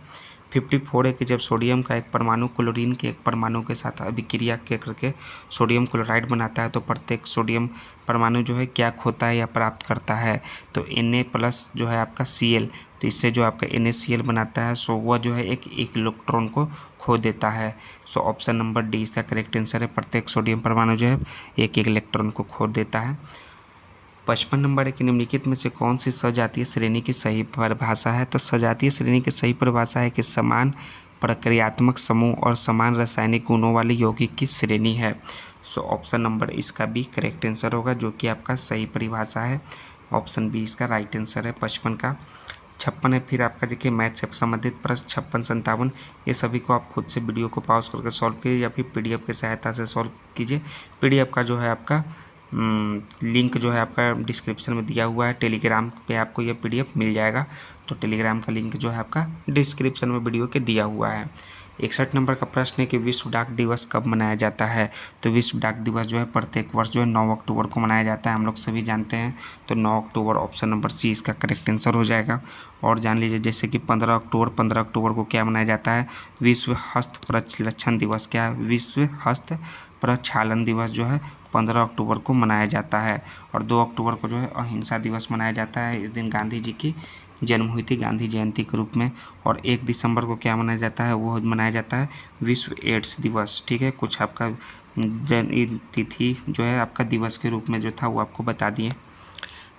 54 है कि जब सोडियम का एक परमाणु क्लोरीन के एक परमाणु के साथ अभिक्रिया करके सोडियम क्लोराइड बनाता है तो प्रत्येक सोडियम परमाणु जो है क्या खोता है या प्राप्त करता है? तो Na+ जो है आपका Cl, तो इससे जो आपका NaCl बनाता है सो वह जो है एक इलेक्ट्रॉन को खो देता है। सो ऑप्शन नंबर डी इसका करेक्ट आंसर है, प्रत्येक सोडियम परमाणु जो है एक इलेक्ट्रॉन को खो देता है। 55 नंबर है कि निम्नलिखित में से कौन सी सजातीय श्रेणी की सही परिभाषा है? तो सजातीय श्रेणी की सही परिभाषा है कि समान प्रक्रियात्मक समूह और समान रासायनिक गुणों वाले यौगिक की श्रेणी है। सो ऑप्शन नंबर इसका भी करेक्ट आंसर होगा, जो कि आपका सही परिभाषा है, ऑप्शन बी इसका राइट आंसर है 55 का। 56 है फिर आपका देखिए मैथ से संबंधित प्रश्न 56, 57 ये सभी को आप खुद से वीडियो को पॉज करके सॉल्व कीजिए या फिर PDF की सहायता से सॉल्व कीजिए। PDF का जो है आपका लिंक जो है आपका डिस्क्रिप्शन में दिया हुआ है, टेलीग्राम पे आपको ये PDF मिल जाएगा, तो टेलीग्राम का लिंक जो है आपका डिस्क्रिप्शन में वीडियो के दिया हुआ है। 61 नंबर का प्रश्न है कि विश्व डाक दिवस कब मनाया जाता है? तो विश्व डाक दिवस जो है प्रत्येक वर्ष जो है 9 अक्टूबर को मनाया जाता है, हम लोग सभी जानते हैं, तो 9 अक्टूबर ऑप्शन नंबर सी इसका करेक्ट आंसर हो जाएगा। और जान लीजिए जैसे कि 15 अक्टूबर को क्या मनाया जाता है? विश्व हस्त प्रक्षालन दिवस। क्या है? विश्व हस्त प्रक्षालन दिवस जो है 15 अक्टूबर को मनाया जाता है। और 2 अक्टूबर को जो है अहिंसा दिवस मनाया जाता है, इस दिन गांधी जी की जन्म हुई थी गांधी जयंती के रूप में। और 1 दिसंबर को क्या मनाया जाता है? वो मनाया जाता है विश्व एड्स दिवस। ठीक है, कुछ आपका तिथि जो है आपका दिवस के रूप में जो था वो आपको बता दिए।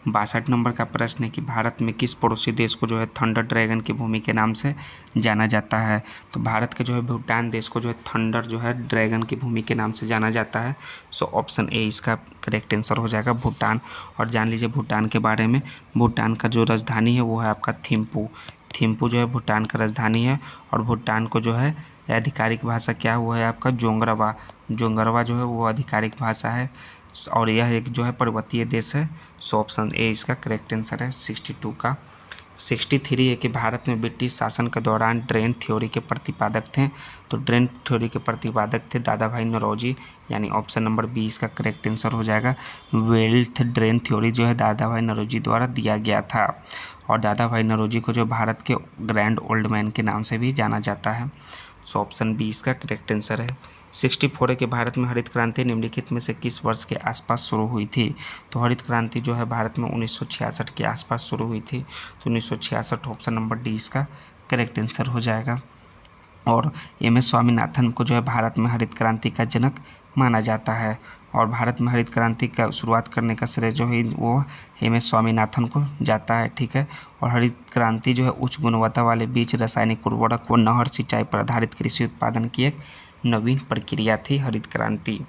62 नंबर का प्रश्न है कि भारत में किस पड़ोसी देश को जो है थंडर ड्रैगन की भूमि के नाम से जाना जाता है? तो भारत के जो है भूटान देश को जो है थंडर जो है ड्रैगन की भूमि के नाम से जाना जाता है। सो ऑप्शन ए इसका करेक्ट आंसर हो जाएगा भूटान। और जान लीजिए भूटान के बारे में, भूटान का जो राजधानी है वो है आपका थिम्पू। थिम्पू जो है भूटान का राजधानी है। और भूटान को जो है आधिकारिक भाषा क्या हुआ है आपका? जोंगरवा। जोंगरवा जो है वो आधिकारिक भाषा है, और यह एक जो है पर्वतीय देश है। सो ऑप्शन ए इसका करेक्ट आंसर है 62 का। 63 है कि भारत में ब्रिटिश शासन के दौरान ड्रेन थ्योरी के प्रतिपादक थे। तो ड्रेन थ्योरी के प्रतिपादक थे दादा भाई नौरोजी, यानी ऑप्शन नंबर बी इसका करेक्ट आंसर हो जाएगा। वेल्थ ड्रेन थ्योरी जो है दादा भाई नौरोजी द्वारा दिया गया था। और दादा भाई नौरोजी को जो भारत के ग्रैंड ओल्ड मैन के नाम से भी जाना जाता है। सो ऑप्शन बी इसका करेक्ट आंसर है। 64 है कि भारत में हरित क्रांति निम्नलिखित में से किस वर्ष के आसपास शुरू हुई थी? तो हरित क्रांति जो है भारत में 1966 के आसपास शुरू हुई थी, तो 1966 ऑप्शन नंबर डी इसका करेक्ट आंसर हो जाएगा। और MS स्वामीनाथन को जो है भारत में हरित क्रांति का जनक माना जाता है। और भारत में हरित क्रांति का शुरुआत करने का श्रेय जो है वो एम.एस. स्वामीनाथन को जाता है, ठीक है। और हरित क्रांति जो है उच्च गुणवत्ता वाले बीज, रासायनिक उर्वरक व नहर सिंचाई पर आधारित कृषि उत्पादन की एक नवीन प्रक्रिया थी हरित क्रांति।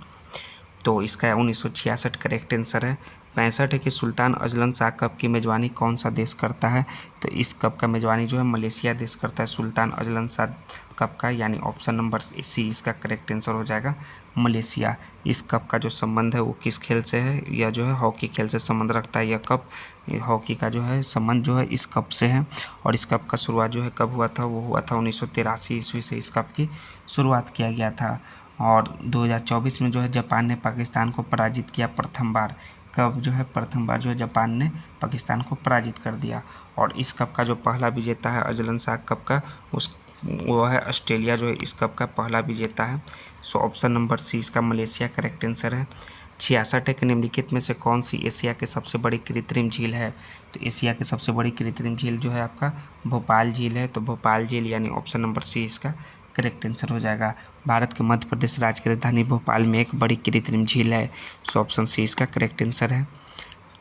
तो इसका 1966 करेक्ट आंसर है। 65 है कि सुल्तान अजलन शाह कप की मेज़बानी कौन सा देश करता है? तो इस कप का मेज़बानी जो है मलेशिया देश करता है, सुल्तान अजलन शाह कप का, यानी ऑप्शन नंबर सी इसका करेक्ट आंसर हो जाएगा, मलेशिया। इस कप का जो संबंध है वो किस खेल से है? यह जो है हॉकी खेल से संबंध रखता है। यह कप, हॉकी का जो है संबंध जो है इस कप से है। और इस कप का शुरुआत जो है कब हुआ था? वो हुआ था 1983 ईस्वी से इस कप की शुरुआत किया गया था। और 2024 में जो है जापान ने पाकिस्तान को पराजित किया प्रथम बार। कब जो है प्रथम बार जो है जापान ने पाकिस्तान को पराजित कर दिया। और इस कप का जो पहला विजेता है अजलन शाह कप का, वो है ऑस्ट्रेलिया जो है इस कप का पहला विजेता है। सो ऑप्शन नंबर सी इसका मलेशिया करेक्ट आंसर है। 66 है कि निम्नलिखित में से कौन सी एशिया की सबसे बड़ी कृत्रिम झील है? तो एशिया की सबसे बड़ी कृत्रिम झील जो है आपका भोपाल झील है। तो भोपाल झील यानी ऑप्शन नंबर सी इसका करेक्ट आंसर हो जाएगा। भारत के मध्य प्रदेश राज्य की राजधानी भोपाल में एक बड़ी कृत्रिम झील है। सो ऑप्शन सी इसका करेक्ट आंसर है।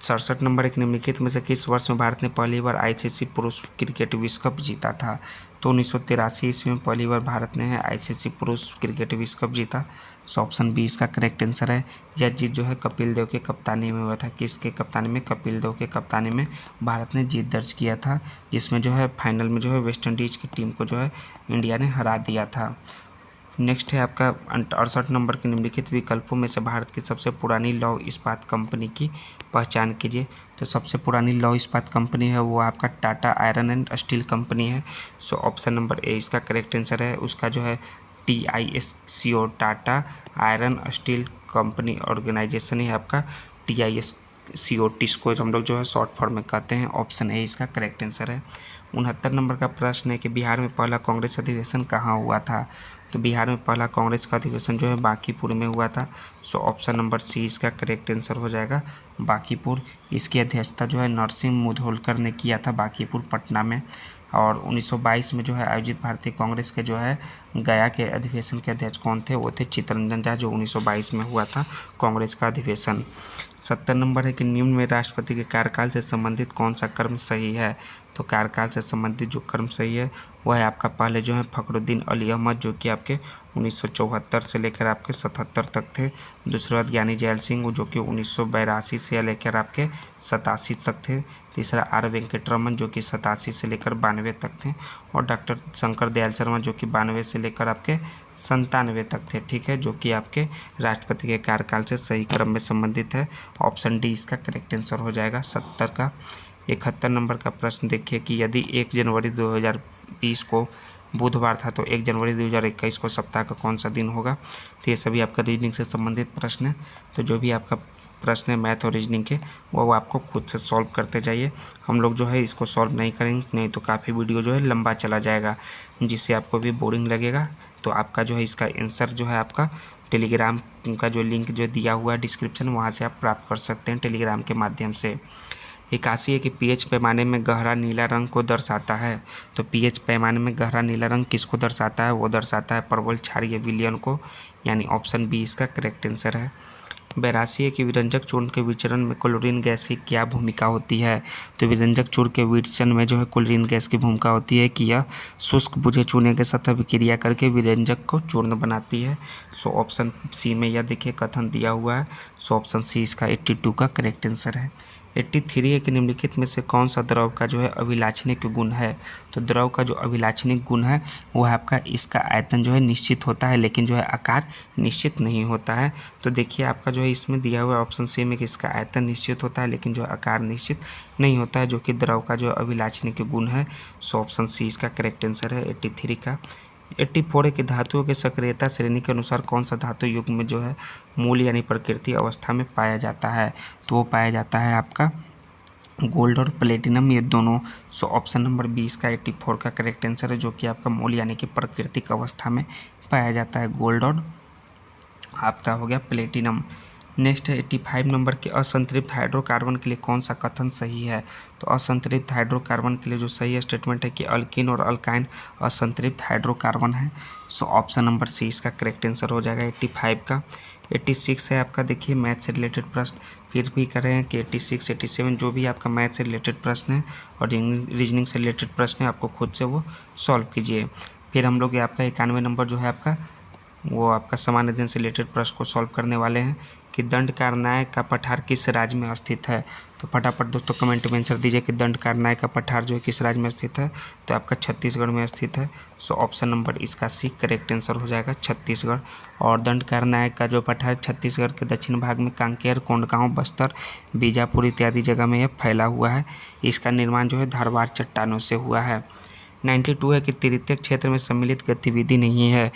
67 नंबर एक निम्नलिखित में से किस वर्ष में भारत ने पहली बार आईसीसी पुरुष क्रिकेट विश्व कप जीता था? तो 1983 ईस्वी में पहली बार भारत ने आईसीसी पुरुष क्रिकेट विश्व कप जीता। सो ऑप्शन बी इसका करेक्ट आंसर है। यह जीत जो है कपिल देव के कप्तानी में हुआ था। किसके कप्तानी में? कपिल देव के कप्तानी में भारत ने जीत दर्ज किया था, जिसमें जो है फाइनल में जो है वेस्ट इंडीज़ की टीम को जो है इंडिया ने हरा दिया था। नेक्स्ट है आपका 68 नंबर के निम्नलिखित विकल्पों में से भारत की सबसे पुरानी लौह इस्पात कंपनी की पहचान कीजिए। तो सबसे पुरानी लौह इस्पात कंपनी है वो आपका Tata iron and steel company है। सो ऑप्शन नंबर ए इसका करेक्ट आंसर है। उसका जो है TISCO Tata iron steel company organisation है आपका TISCO, टिस्को हम लोग जो है शॉर्ट फॉर्म में कहते हैं। ऑप्शन ए इसका करेक्ट आंसर है। 69 नंबर का प्रश्न है कि बिहार में पहला कांग्रेस अधिवेशन कहाँ हुआ था? तो बिहार में पहला कांग्रेस का अधिवेशन जो है बांकीपुर में हुआ था। सो ऑप्शन नंबर सी इसका करेक्ट आंसर हो जाएगा, बांकीपुर। इसकी अध्यक्षता जो है नरसिंह मुधोलकर ने किया था बांकीपुर पटना में। और 1922 में जो है आयोजित भारतीय कांग्रेस के जो है गया के अधिवेशन के अध्यक्ष कौन थे? वो थे चित्तरंजन झा, जो 1922 में हुआ था कांग्रेस का अधिवेशन। 70 नंबर है कि निम्न में राष्ट्रपति के कार्यकाल से संबंधित कौन सा कर्म सही है? तो कार्यकाल से संबंधित जो कर्म सही है वह है आपका पहले जो है फखरुद्दीन अली अहमद, जो कि आपके 1974 से लेकर आपके 77 तक थे। दूसरे बात ज्ञानी जैल सिंह, जो कि 1982 से लेकर आपके 87 तक थे। तीसरा R वेंकटरमन, जो कि 87 से लेकर 92 तक थे। और डॉक्टर शंकर दयाल शर्मा, जो कि 92 से लेकर आपके 97 तक थे, ठीक है, जो कि आपके राष्ट्रपति के कार्यकाल से सही क्रम में संबंधित है। ऑप्शन डी इसका करेक्ट आंसर हो जाएगा 70 का। 71 नंबर का प्रश्न देखिए कि यदि 1 जनवरी 2020 को बुधवार था तो 1 जनवरी 2021 को सप्ताह का कौन सा दिन होगा? तो ये सभी आपका रीजनिंग से संबंधित प्रश्न है। तो जो भी आपका प्रश्न है मैथ और रीजनिंग के, वो आपको खुद से सॉल्व करते जाइए। हम लोग जो है इसको सॉल्व नहीं करेंगे, नहीं तो काफ़ी वीडियो जो है लंबा चला जाएगा, जिससे आपको भी बोरिंग लगेगा। तो आपका जो है इसका आंसर जो है आपका टेलीग्राम का जो लिंक जो दिया हुआ है डिस्क्रिप्शन, वहाँ से आप प्राप्त कर सकते हैं टेलीग्राम के माध्यम से। 81 है कि pH पैमाने में गहरा नीला रंग को दर्शाता है। तो pH पैमाने में गहरा नीला रंग किसको दर्शाता है? वो दर्शाता है परवल क्षारीय विलयन को, यानी ऑप्शन बी इसका करेक्ट आंसर है। 82 है कि विरंजक चूर्ण के विचरण में क्लोरीन गैस की क्या भूमिका होती है? तो विरंजक चूर्ण के विचरण में जो है क्लोरीन गैस की भूमिका होती है कि यह शुष्क बुझे चूने के साथ अभिक्रिया करके विरंजक को चूर्ण बनाती है। सो ऑप्शन सी में यह देखिए कथन दिया हुआ है। सो ऑप्शन सी इसका 82 का करेक्ट आंसर है। 83 है कि निम्नलिखित में से कौन सा द्रव का जो है अभिलाक्षणिक गुण है? तो द्रव का जो अभिलाक्षणिक गुण है वो है आपका इसका आयतन जो है निश्चित होता है, लेकिन जो है आकार निश्चित नहीं होता है। तो देखिए आपका जो है इसमें दिया हुआ ऑप्शन सी में कि इसका आयतन निश्चित होता है, लेकिन जो आकार निश्चित नहीं होता है, जो कि द्रव का जो अभिलाक्षणिक गुण है। सो ऑप्शन सी इसका करेक्ट आंसर है 83 का। 84 है कि धातुओं के सक्रियता श्रेणी के अनुसार कौन सा धातु युग्म में जो है मूल यानी प्रकृति अवस्था में पाया जाता है? तो वो पाया जाता है आपका गोल्ड और प्लेटिनम, ये दोनों। सो ऑप्शन नंबर 20 का 84 का करेक्ट आंसर है, जो कि आपका मूल यानी कि प्राकृतिक अवस्था में पाया जाता है, गोल्ड और आपका हो गया प्लेटिनम। नेक्स्ट है 85 नंबर के असंतृप्त हाइड्रोकार्बन के लिए कौन सा कथन सही है? तो असंतृप्त हाइड्रोकार्बन के लिए जो सही स्टेटमेंट है कि अल्किन और अल्काइन असंतृप्त हाइड्रोकार्बन है। सो ऑप्शन नंबर सी इसका करेक्ट आंसर हो जाएगा 85 का। 86 है आपका, देखिए मैथ से रिलेटेड प्रश्न फिर भी कर रहे हैं कि 86, 87 जो भी आपका मैथ से रिलेटेड प्रश्न है और रीजनिंग से रिलेटेड प्रश्न है आपको खुद से वो सॉल्व कीजिए। फिर हम लोग ये आपका 91 नंबर जो है आपका वो आपका सामान्य अध्ययन से रिलेटेड प्रश्न को सॉल्व करने वाले हैं कि दंडकारनायक का पठार किस राज्य में स्थित है। तो फटाफट दोस्तों कमेंट में आंसर दीजिए कि दंडकारनायक का पठार जो है किस राज्य में स्थित है। तो आपका छत्तीसगढ़ में स्थित है। सो ऑप्शन नंबर इसका सी करेक्ट आंसर हो जाएगा, छत्तीसगढ़। और दंडकारनायक का जो पठार छत्तीसगढ़ के दक्षिण भाग में कांकेर, कोंडगांव, बस्तर, बीजापुर इत्यादि जगह में यह फैला हुआ है। इसका निर्माण जो है धारवाड़ चट्टानों से हुआ है। 92 है कि तृतीयक क्षेत्र में सम्मिलित गतिविधि नहीं है।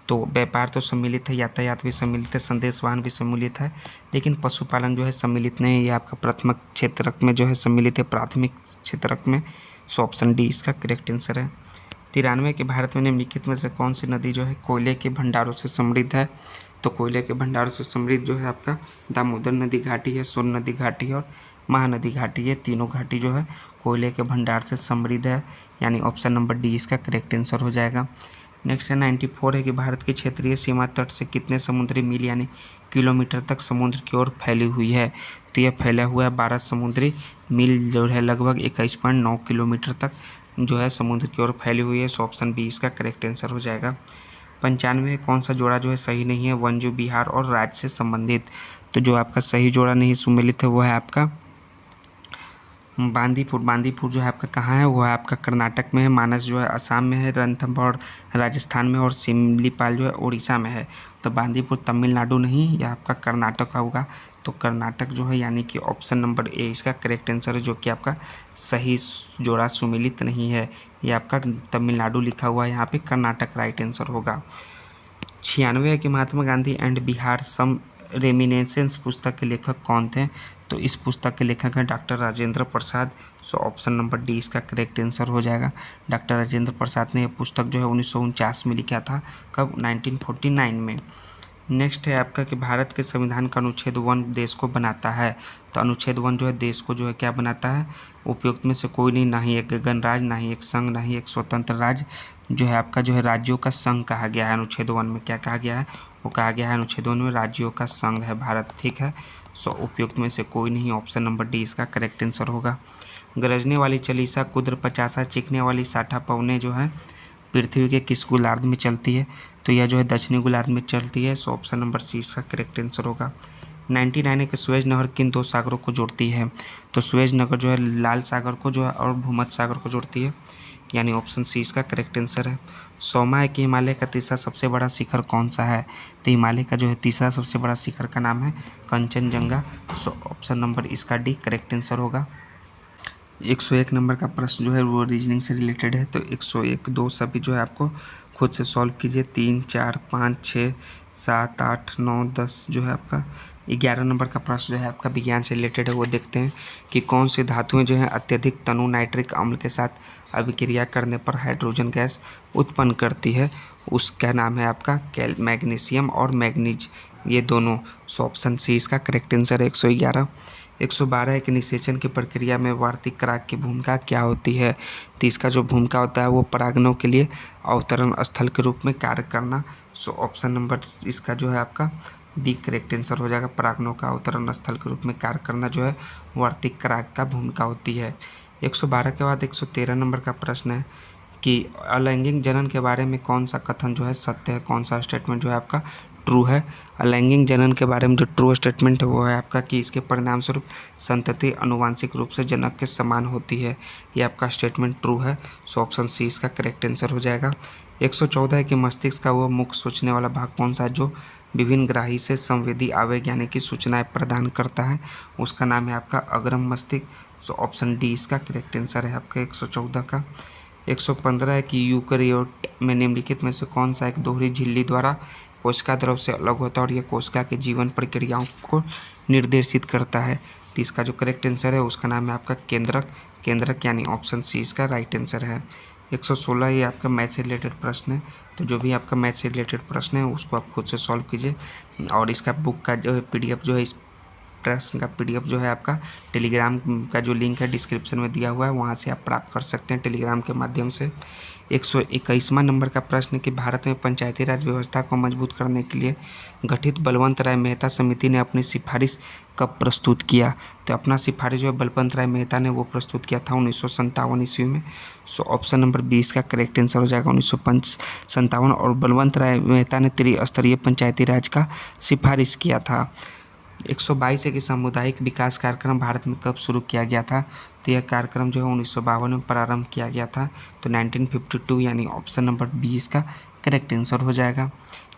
तो व्यापार तो सम्मिलित है, यातायात भी सम्मिलित है, संदेश वाहन भी सम्मिलित है, लेकिन पशुपालन जो है सम्मिलित नहीं है। ये आपका प्राथमिक क्षेत्रक में जो है सम्मिलित है, प्राथमिक क्षेत्रक में। सो ऑप्शन डी इसका करेक्ट आंसर है। 93 के भारत में निम्नलिखित में से कौन सी नदी जो है कोयले के भंडारों से समृद्ध है। तो कोयले के भंडारों से समृद्ध जो है आपका दामोदर नदी घाटी है, सोन नदी घाटी है और महानदी घाटी है। तीनों घाटी जो है कोयले के भंडार से समृद्ध है, यानी ऑप्शन नंबर डी इसका करेक्ट आंसर हो जाएगा। नेक्स्ट है 94 है कि भारत की क्षेत्रीय सीमा तट से कितने समुद्री मील यानी किलोमीटर तक समुद्र की ओर फैली हुई है। तो यह फैला हुआ है 12 समुद्री मील जो है लगभग 21.9 किलोमीटर तक जो है समुद्र की ओर फैली हुई है। सो ऑप्शन बी इसका करेक्ट आंसर हो जाएगा। 95 कौन सा जोड़ा जो है सही नहीं है, वनजू बिहार और राज्य से संबंधित। तो जो आपका सही जोड़ा नहीं सम्मिलित है वो है आपका बांदीपुर। बांदीपुर जो है आपका कहाँ है, वो है आपका कर्नाटक में है, मानस जो है असम में है, रणथंभौर राजस्थान में और सिमलीपाल जो है उड़ीसा में है। तो बांदीपुर तमिलनाडु नहीं, यह आपका कर्नाटक होगा। तो कर्नाटक जो है यानी कि ऑप्शन नंबर ए इसका करेक्ट आंसर है, जो कि आपका सही जोड़ा सुमिलित नहीं है। ये आपका तमिलनाडु लिखा हुआ है यहाँ पे, कर्नाटक राइट आंसर होगा। 96 है कि महात्मा गांधी एंड बिहार सम रेमिनेसेंस पुस्तक के लेखक कौन थे। तो इस पुस्तक के लेखक हैं डॉक्टर राजेंद्र प्रसाद। सो ऑप्शन नंबर डी इसका करेक्ट आंसर हो जाएगा। डॉक्टर राजेंद्र प्रसाद ने यह पुस्तक जो है 1949 में लिखा था। कब, 1949 में। नेक्स्ट है आपका कि भारत के संविधान का अनुच्छेद 1 देश को बनाता है। तो अनुच्छेद 1 जो है देश को जो है क्या बनाता है, उपयुक्त में से कोई नहीं, ना ही एक गणराज्य, ना ही एक संघ, ना ही एक स्वतंत्र राज्य। जो है आपका जो है राज्यों का संघ कहा गया है। अनुच्छेद 1 में क्या कहा गया है, वो कहा गया है अनुच्छेद 1 में राज्यों का संघ है भारत, ठीक है। सो उपयुक्त में से कोई नहीं, ऑप्शन नंबर डी इसका करेक्ट आंसर होगा। गरजने वाली चलीसा, कुद्र पचासा, चीखने वाली साठा पौने जो है पृथ्वी के किस गोलार्ध में चलती है। तो यह जो है दक्षिणी गोलार्ध में चलती है। सो ऑप्शन नंबर सी इसका करेक्ट आंसर होगा। 99 है कि सुएज नहर किन दो सागरों को जोड़ती है। तो सुएज नहर जो है लाल सागर को जो है और भूमध्य सागर को जोड़ती है, यानी ऑप्शन सी इसका करेक्ट आंसर है। 100वां है कि हिमालय का तीसरा सबसे बड़ा शिखर कौन सा है। तो हिमालय का जो है तीसरा सबसे बड़ा शिखर का नाम है कंचनजंगा। सो ऑप्शन नंबर इसका डी करेक्ट आंसर होगा। 101 नंबर का प्रश्न जो है वो रीजनिंग से रिलेटेड है। तो 101, 2 सभी जो है आपको खुद से सॉल्व कीजिए। 3, 4, 5, 6, 7, 8, 9, 10 जो है आपका 11 नंबर का प्रश्न जो है आपका विज्ञान से रिलेटेड है। वो देखते हैं कि कौन सी धातुएं जो है अत्यधिक तनु नाइट्रिक अम्ल के साथ अभिक्रिया करने पर हाइड्रोजन गैस उत्पन्न करती है। उसका नाम है आपका मैग्नीशियम और मैग्नीज, ये दोनों। सो ऑप्शन सी इसका करेक्ट आंसर है 111। 112 है कि निषेचन की प्रक्रिया में वार्तिक कराग की भूमिका क्या होती है। तो इसका जो भूमिका होता है वो परागणों के लिए अवतरण स्थल के रूप में कार्य करना। सो ऑप्शन नंबर इसका जो है आपका डी करेक्ट आंसर हो जाएगा। परागणों का अवतरण स्थल के रूप में कार्य करना जो है वार्तिक कराग का भूमिका होती है। 112 के बाद 113 नंबर का प्रश्न है कि अलैंगिक जनन के बारे में कौन सा कथन जो है सत्य है, कौन सा स्टेटमेंट जो है आपका ट्रू है। अलैंगिक जनन के बारे में जो ट्रू स्टेटमेंट है वो है आपका कि इसके परिणाम स्वरूप संतति आनुवांशिक रूप से जनक के समान होती है, ये आपका स्टेटमेंट ट्रू है। सो ऑप्शन सी इसका करेक्ट आंसर हो जाएगा। 114 है कि मस्तिष्क का वो मुख्य सोचने वाला भाग कौन सा है जो विभिन्न ग्राही से संवेदी आवेग यानी कि सूचनाएं प्रदान करता है। उसका नाम है आपका अग्रम मस्तिष्क। सो ऑप्शन डी इसका करेक्ट आंसर है आपका 114 का। 115 है कि यूकैरियोट में निम्नलिखित में से कौन सा एक दोहरी झिल्ली द्वारा कोशिका द्रव से अलग होता है और यह कोशिका के जीवन प्रक्रियाओं को निर्देशित करता है। तो इसका जो करेक्ट आंसर है उसका नाम है आपका केंद्रक। केंद्रक यानी ऑप्शन सी इसका राइट आंसर है। 116 ये आपका मैथ से रिलेटेड प्रश्न है। तो जो भी आपका मैथ से रिलेटेड प्रश्न है उसको आप खुद से सॉल्व कीजिए और इसका बुक का जो है PDF जो है इस प्रश्न का PDF जो है आपका टेलीग्राम का जो लिंक है डिस्क्रिप्शन में दिया हुआ है, वहाँ से आप प्राप्त कर सकते हैं टेलीग्राम के माध्यम से। 121वां नंबर का प्रश्न कि भारत में पंचायती राज व्यवस्था को मजबूत करने के लिए गठित बलवंत राय मेहता समिति ने अपनी सिफारिश कब प्रस्तुत किया? तो अपना सिफारिश जो है बलवंत राय मेहता ने वो प्रस्तुत किया था 1957 ईस्वी में। सो ऑप्शन नंबर 20 का करेक्ट आंसर हो जाएगा 1957। और बलवंत राय मेहता ने त्रिस्तरीय पंचायती राज का सिफारिश किया था। 122 है कि सामुदायिक विकास कार्यक्रम भारत में कब शुरू किया गया था? तो यह कार्यक्रम जो है 1952 में प्रारंभ किया गया था, तो 1952 यानी ऑप्शन नंबर 20 का करेक्ट आंसर हो जाएगा।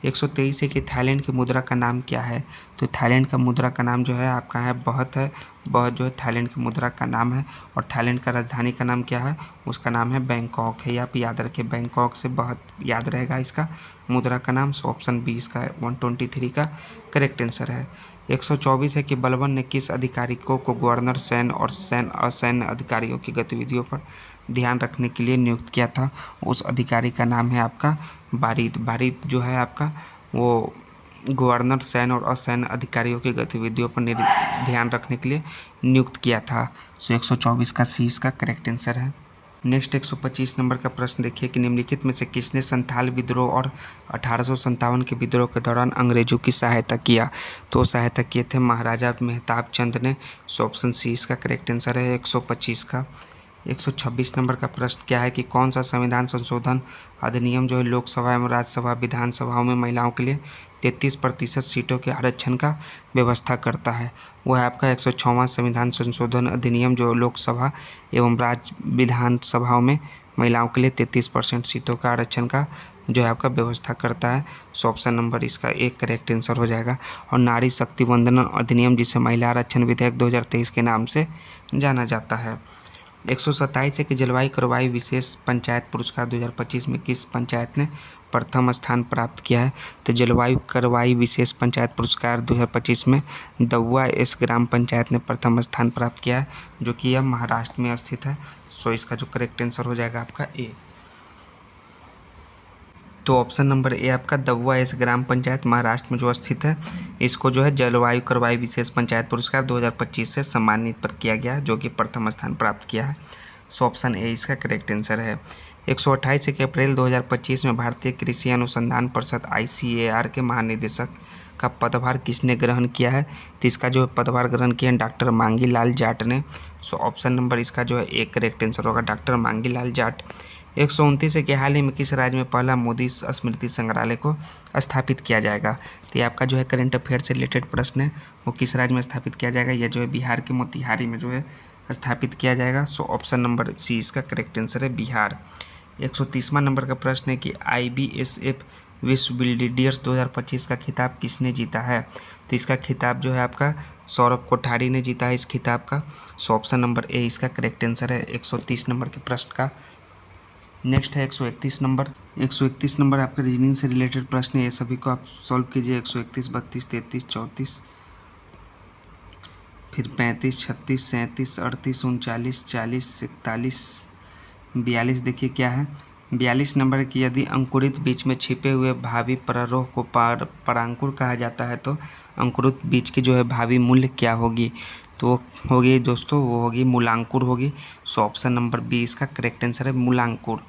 123 है कि थाईलैंड की मुद्रा का नाम क्या है? तो थाईलैंड का मुद्रा का नाम जो है आपका है बहुत है, बहुत जो है थाईलैंड की मुद्रा का नाम है। और थाईलैंड का राजधानी का नाम क्या है? उसका नाम है बैंकॉक है। आप याद रखें, बैंकॉक से बहुत याद रहेगा इसका मुद्रा का नाम। सो ऑप्शन 20 का 123 का करेक्ट आंसर है। 124 है कि बलबन ने किस अधिकारियों को गवर्नर सैन्य और असैन्य अधिकारियों की गतिविधियों पर ध्यान रखने के लिए नियुक्त किया था? उस अधिकारी का नाम है आपका बारिद। बारिद जो है आपका वो गवर्नर सैन्य और असैन्य अधिकारियों की गतिविधियों पर ध्यान रखने के लिए नियुक्त किया था। सो 124 का सी इसका करेक्ट आंसर है। नेक्स्ट 125 नंबर का प्रश्न देखिए कि निम्नलिखित में से किसने संथाल विद्रोह और 1857 के विद्रोह के दौरान अंग्रेजों की सहायता किया? तो सहायता किए थे महाराजा मेहताब चंद ने। सो ऑप्शन सी इसका करेक्ट आंसर है 125 का। 126 नंबर का प्रश्न क्या है कि कौन सा संविधान संशोधन अधिनियम जो है लोकसभा एवं राज्यसभा विधानसभाओं में महिलाओं के लिए 33% सीटों के आरक्षण का व्यवस्था करता है? वो है आपका 106वां संविधान संशोधन अधिनियम जो लोकसभा एवं राज्य विधानसभाओं में महिलाओं के लिए 33% सीटों का आरक्षण का जो है आपका व्यवस्था करता है। सो ऑप्शन नंबर इसका एक करेक्ट आंसर हो जाएगा। और नारी शक्ति वंदन अधिनियम जिसे महिला आरक्षण विधेयक 2023 के नाम से जाना जाता है। 127 है कि जलवायु कार्रवाई विशेष पंचायत पुरस्कार 2025 में किस पंचायत ने प्रथम स्थान प्राप्त किया है? तो जलवायु कार्रवाई विशेष पंचायत पुरस्कार 2025 में दौआ एस ग्राम पंचायत ने प्रथम स्थान प्राप्त किया है, जो कि यह महाराष्ट्र में स्थित है। सो इसका जो करेक्ट आंसर हो जाएगा आपका ए। तो ऑप्शन नंबर ए आपका दौआ एस ग्राम पंचायत महाराष्ट्र में जो स्थित है, इसको जो है जलवायु कार्रवाई विशेष पंचायत पुरस्कार 2025 से सम्मानित पर किया गया है, जो कि प्रथम स्थान प्राप्त किया है। सो ऑप्शन ए इसका करेक्ट आंसर है। 128 अप्रैल 2025 में भारतीय कृषि अनुसंधान परिषद ICAR के महानिदेशक का पदभार किसने ग्रहण किया है? तो इसका जो है पदभार ग्रहण किया है डॉक्टर मांगी लाल जाट ने। सो ऑप्शन नंबर इसका जो है एक करेक्ट आंसर होगा डॉक्टर मांगी लाल जाट। 129 है कि हाल ही में किस राज्य में पहला मोदी स्मृति संग्रहालय को स्थापित किया जाएगा? तो ये आपका जो है करंट अफेयर से रिलेटेड प्रश्न है, वो किस राज्य में स्थापित किया जाएगा? यह जो है बिहार के मोतिहारी में जो है स्थापित किया जाएगा। सो ऑप्शन नंबर सी इसका करेक्ट आंसर है बिहार। 130वां नंबर का प्रश्न है कि IBSF विश्व बिल्डियर्स 2025 का खिताब किसने जीता है? तो इसका खिताब जो है आपका सौरभ कोठारी ने जीता है इस खिताब का। सो ऑप्शन नंबर ए इसका करेक्ट आंसर है 130 नंबर के प्रश्न का। नेक्स्ट है 131 नंबर। 131 नंबर आपका रीजनिंग से रिलेटेड प्रश्न है, ये सभी को आप सॉल्व कीजिए। 131, 32, 33, 34, फिर 35, 36, 37, 38, 39, 40, 41, 42। देखिए क्या है 42 नंबर की, यदि अंकुरित बीज में छिपे हुए भावी प्रारोह को परांकुर कहा जाता है तो अंकुरित बीज की जो है भावी मूल्य क्या होगी? तो होगी दोस्तों, वो होगी मूलांकुर होगी। सो ऑप्शन नंबर बी इसका करेक्ट आंसर है मूलांकुर।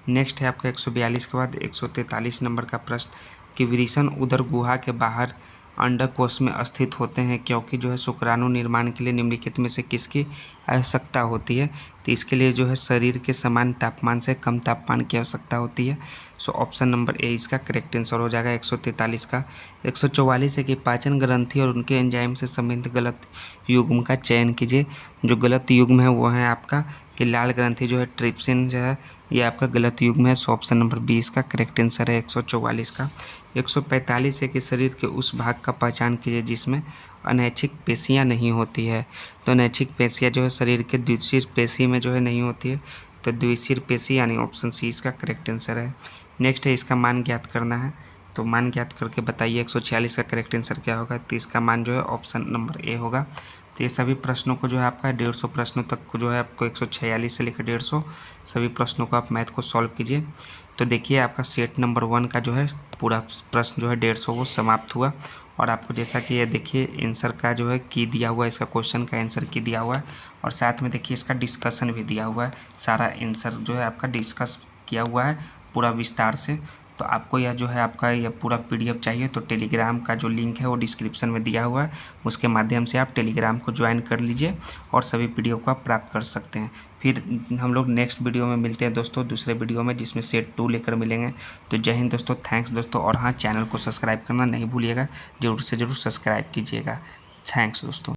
नेक्स्ट है आपका 142 के बाद 143 नंबर का प्रश्न कि विरेचन उदर गुहा के बाहर अंडकोश में स्थित होते हैं क्योंकि जो है शुक्राणु निर्माण के लिए निम्नलिखित में से किसकी आवश्यकता होती है? तो इसके लिए जो है शरीर के समान तापमान से कम तापमान की आवश्यकता होती है। सो ऑप्शन नंबर ए इसका करेक्ट आंसर हो जाएगा 143 का। 144 है कि पाचन ग्रंथि और उनके एंजाइम से संबंधित गलत युग्म का चयन कीजिए। जो गलत युग्म है वो है आपका कि लाल ग्रंथि जो है ट्रिप्सिन जो है ये आपका गलत युग्म है। सो ऑप्शन नंबर 20 का करेक्ट आंसर है 144 का। 145 है कि शरीर के उस भाग का पहचान कीजिए जिसमें अनैच्छिक पेशियां नहीं होती है। तो अनैच्छिक पेशियां जो है शरीर के द्विशीर पेशी में जो है नहीं होती है, तो द्विशीर पेशी यानी ऑप्शन सी इसका करेक्ट आंसर है। नेक्स्ट है इसका मान ज्ञात करना है, तो मान ज्ञात करके बताइए 146 का करेक्ट आंसर क्या होगा? तो इसका मान जो है ऑप्शन नंबर ए होगा। तो ये सभी प्रश्नों को जो है आपका 150 प्रश्नों तक को जो है आपको 146 से लेकर 150 सभी प्रश्नों को आप मैथ को सॉल्व कीजिए। तो देखिए आपका सेट नंबर 1 का जो है पूरा प्रश्न जो है 150 वो समाप्त हुआ। और आपको जैसा कि ये देखिए आंसर का जो है की दिया हुआ है, इसका क्वेश्चन का आंसर की दिया हुआ है और साथ में देखिए इसका डिस्कशन भी दिया हुआ है। सारा आंसर जो है आपका डिस्कस किया हुआ है पूरा विस्तार से। तो आपको यह जो है आपका यह पूरा पीडीएफ चाहिए तो टेलीग्राम का जो लिंक है वो डिस्क्रिप्शन में दिया हुआ है, उसके माध्यम से आप टेलीग्राम को ज्वाइन कर लीजिए और सभी पीडीएफ को आप प्राप्त कर सकते हैं। फिर हम लोग नेक्स्ट वीडियो में मिलते हैं दोस्तों, दूसरे वीडियो में जिसमें सेट 2 लेकर मिलेंगे। तो जय हिंद दोस्तों, थैंक्स दोस्तों। और हाँ, चैनल को सब्सक्राइब करना नहीं भूलिएगा, ज़रूर से ज़रूर सब्सक्राइब कीजिएगा। थैंक्स दोस्तों।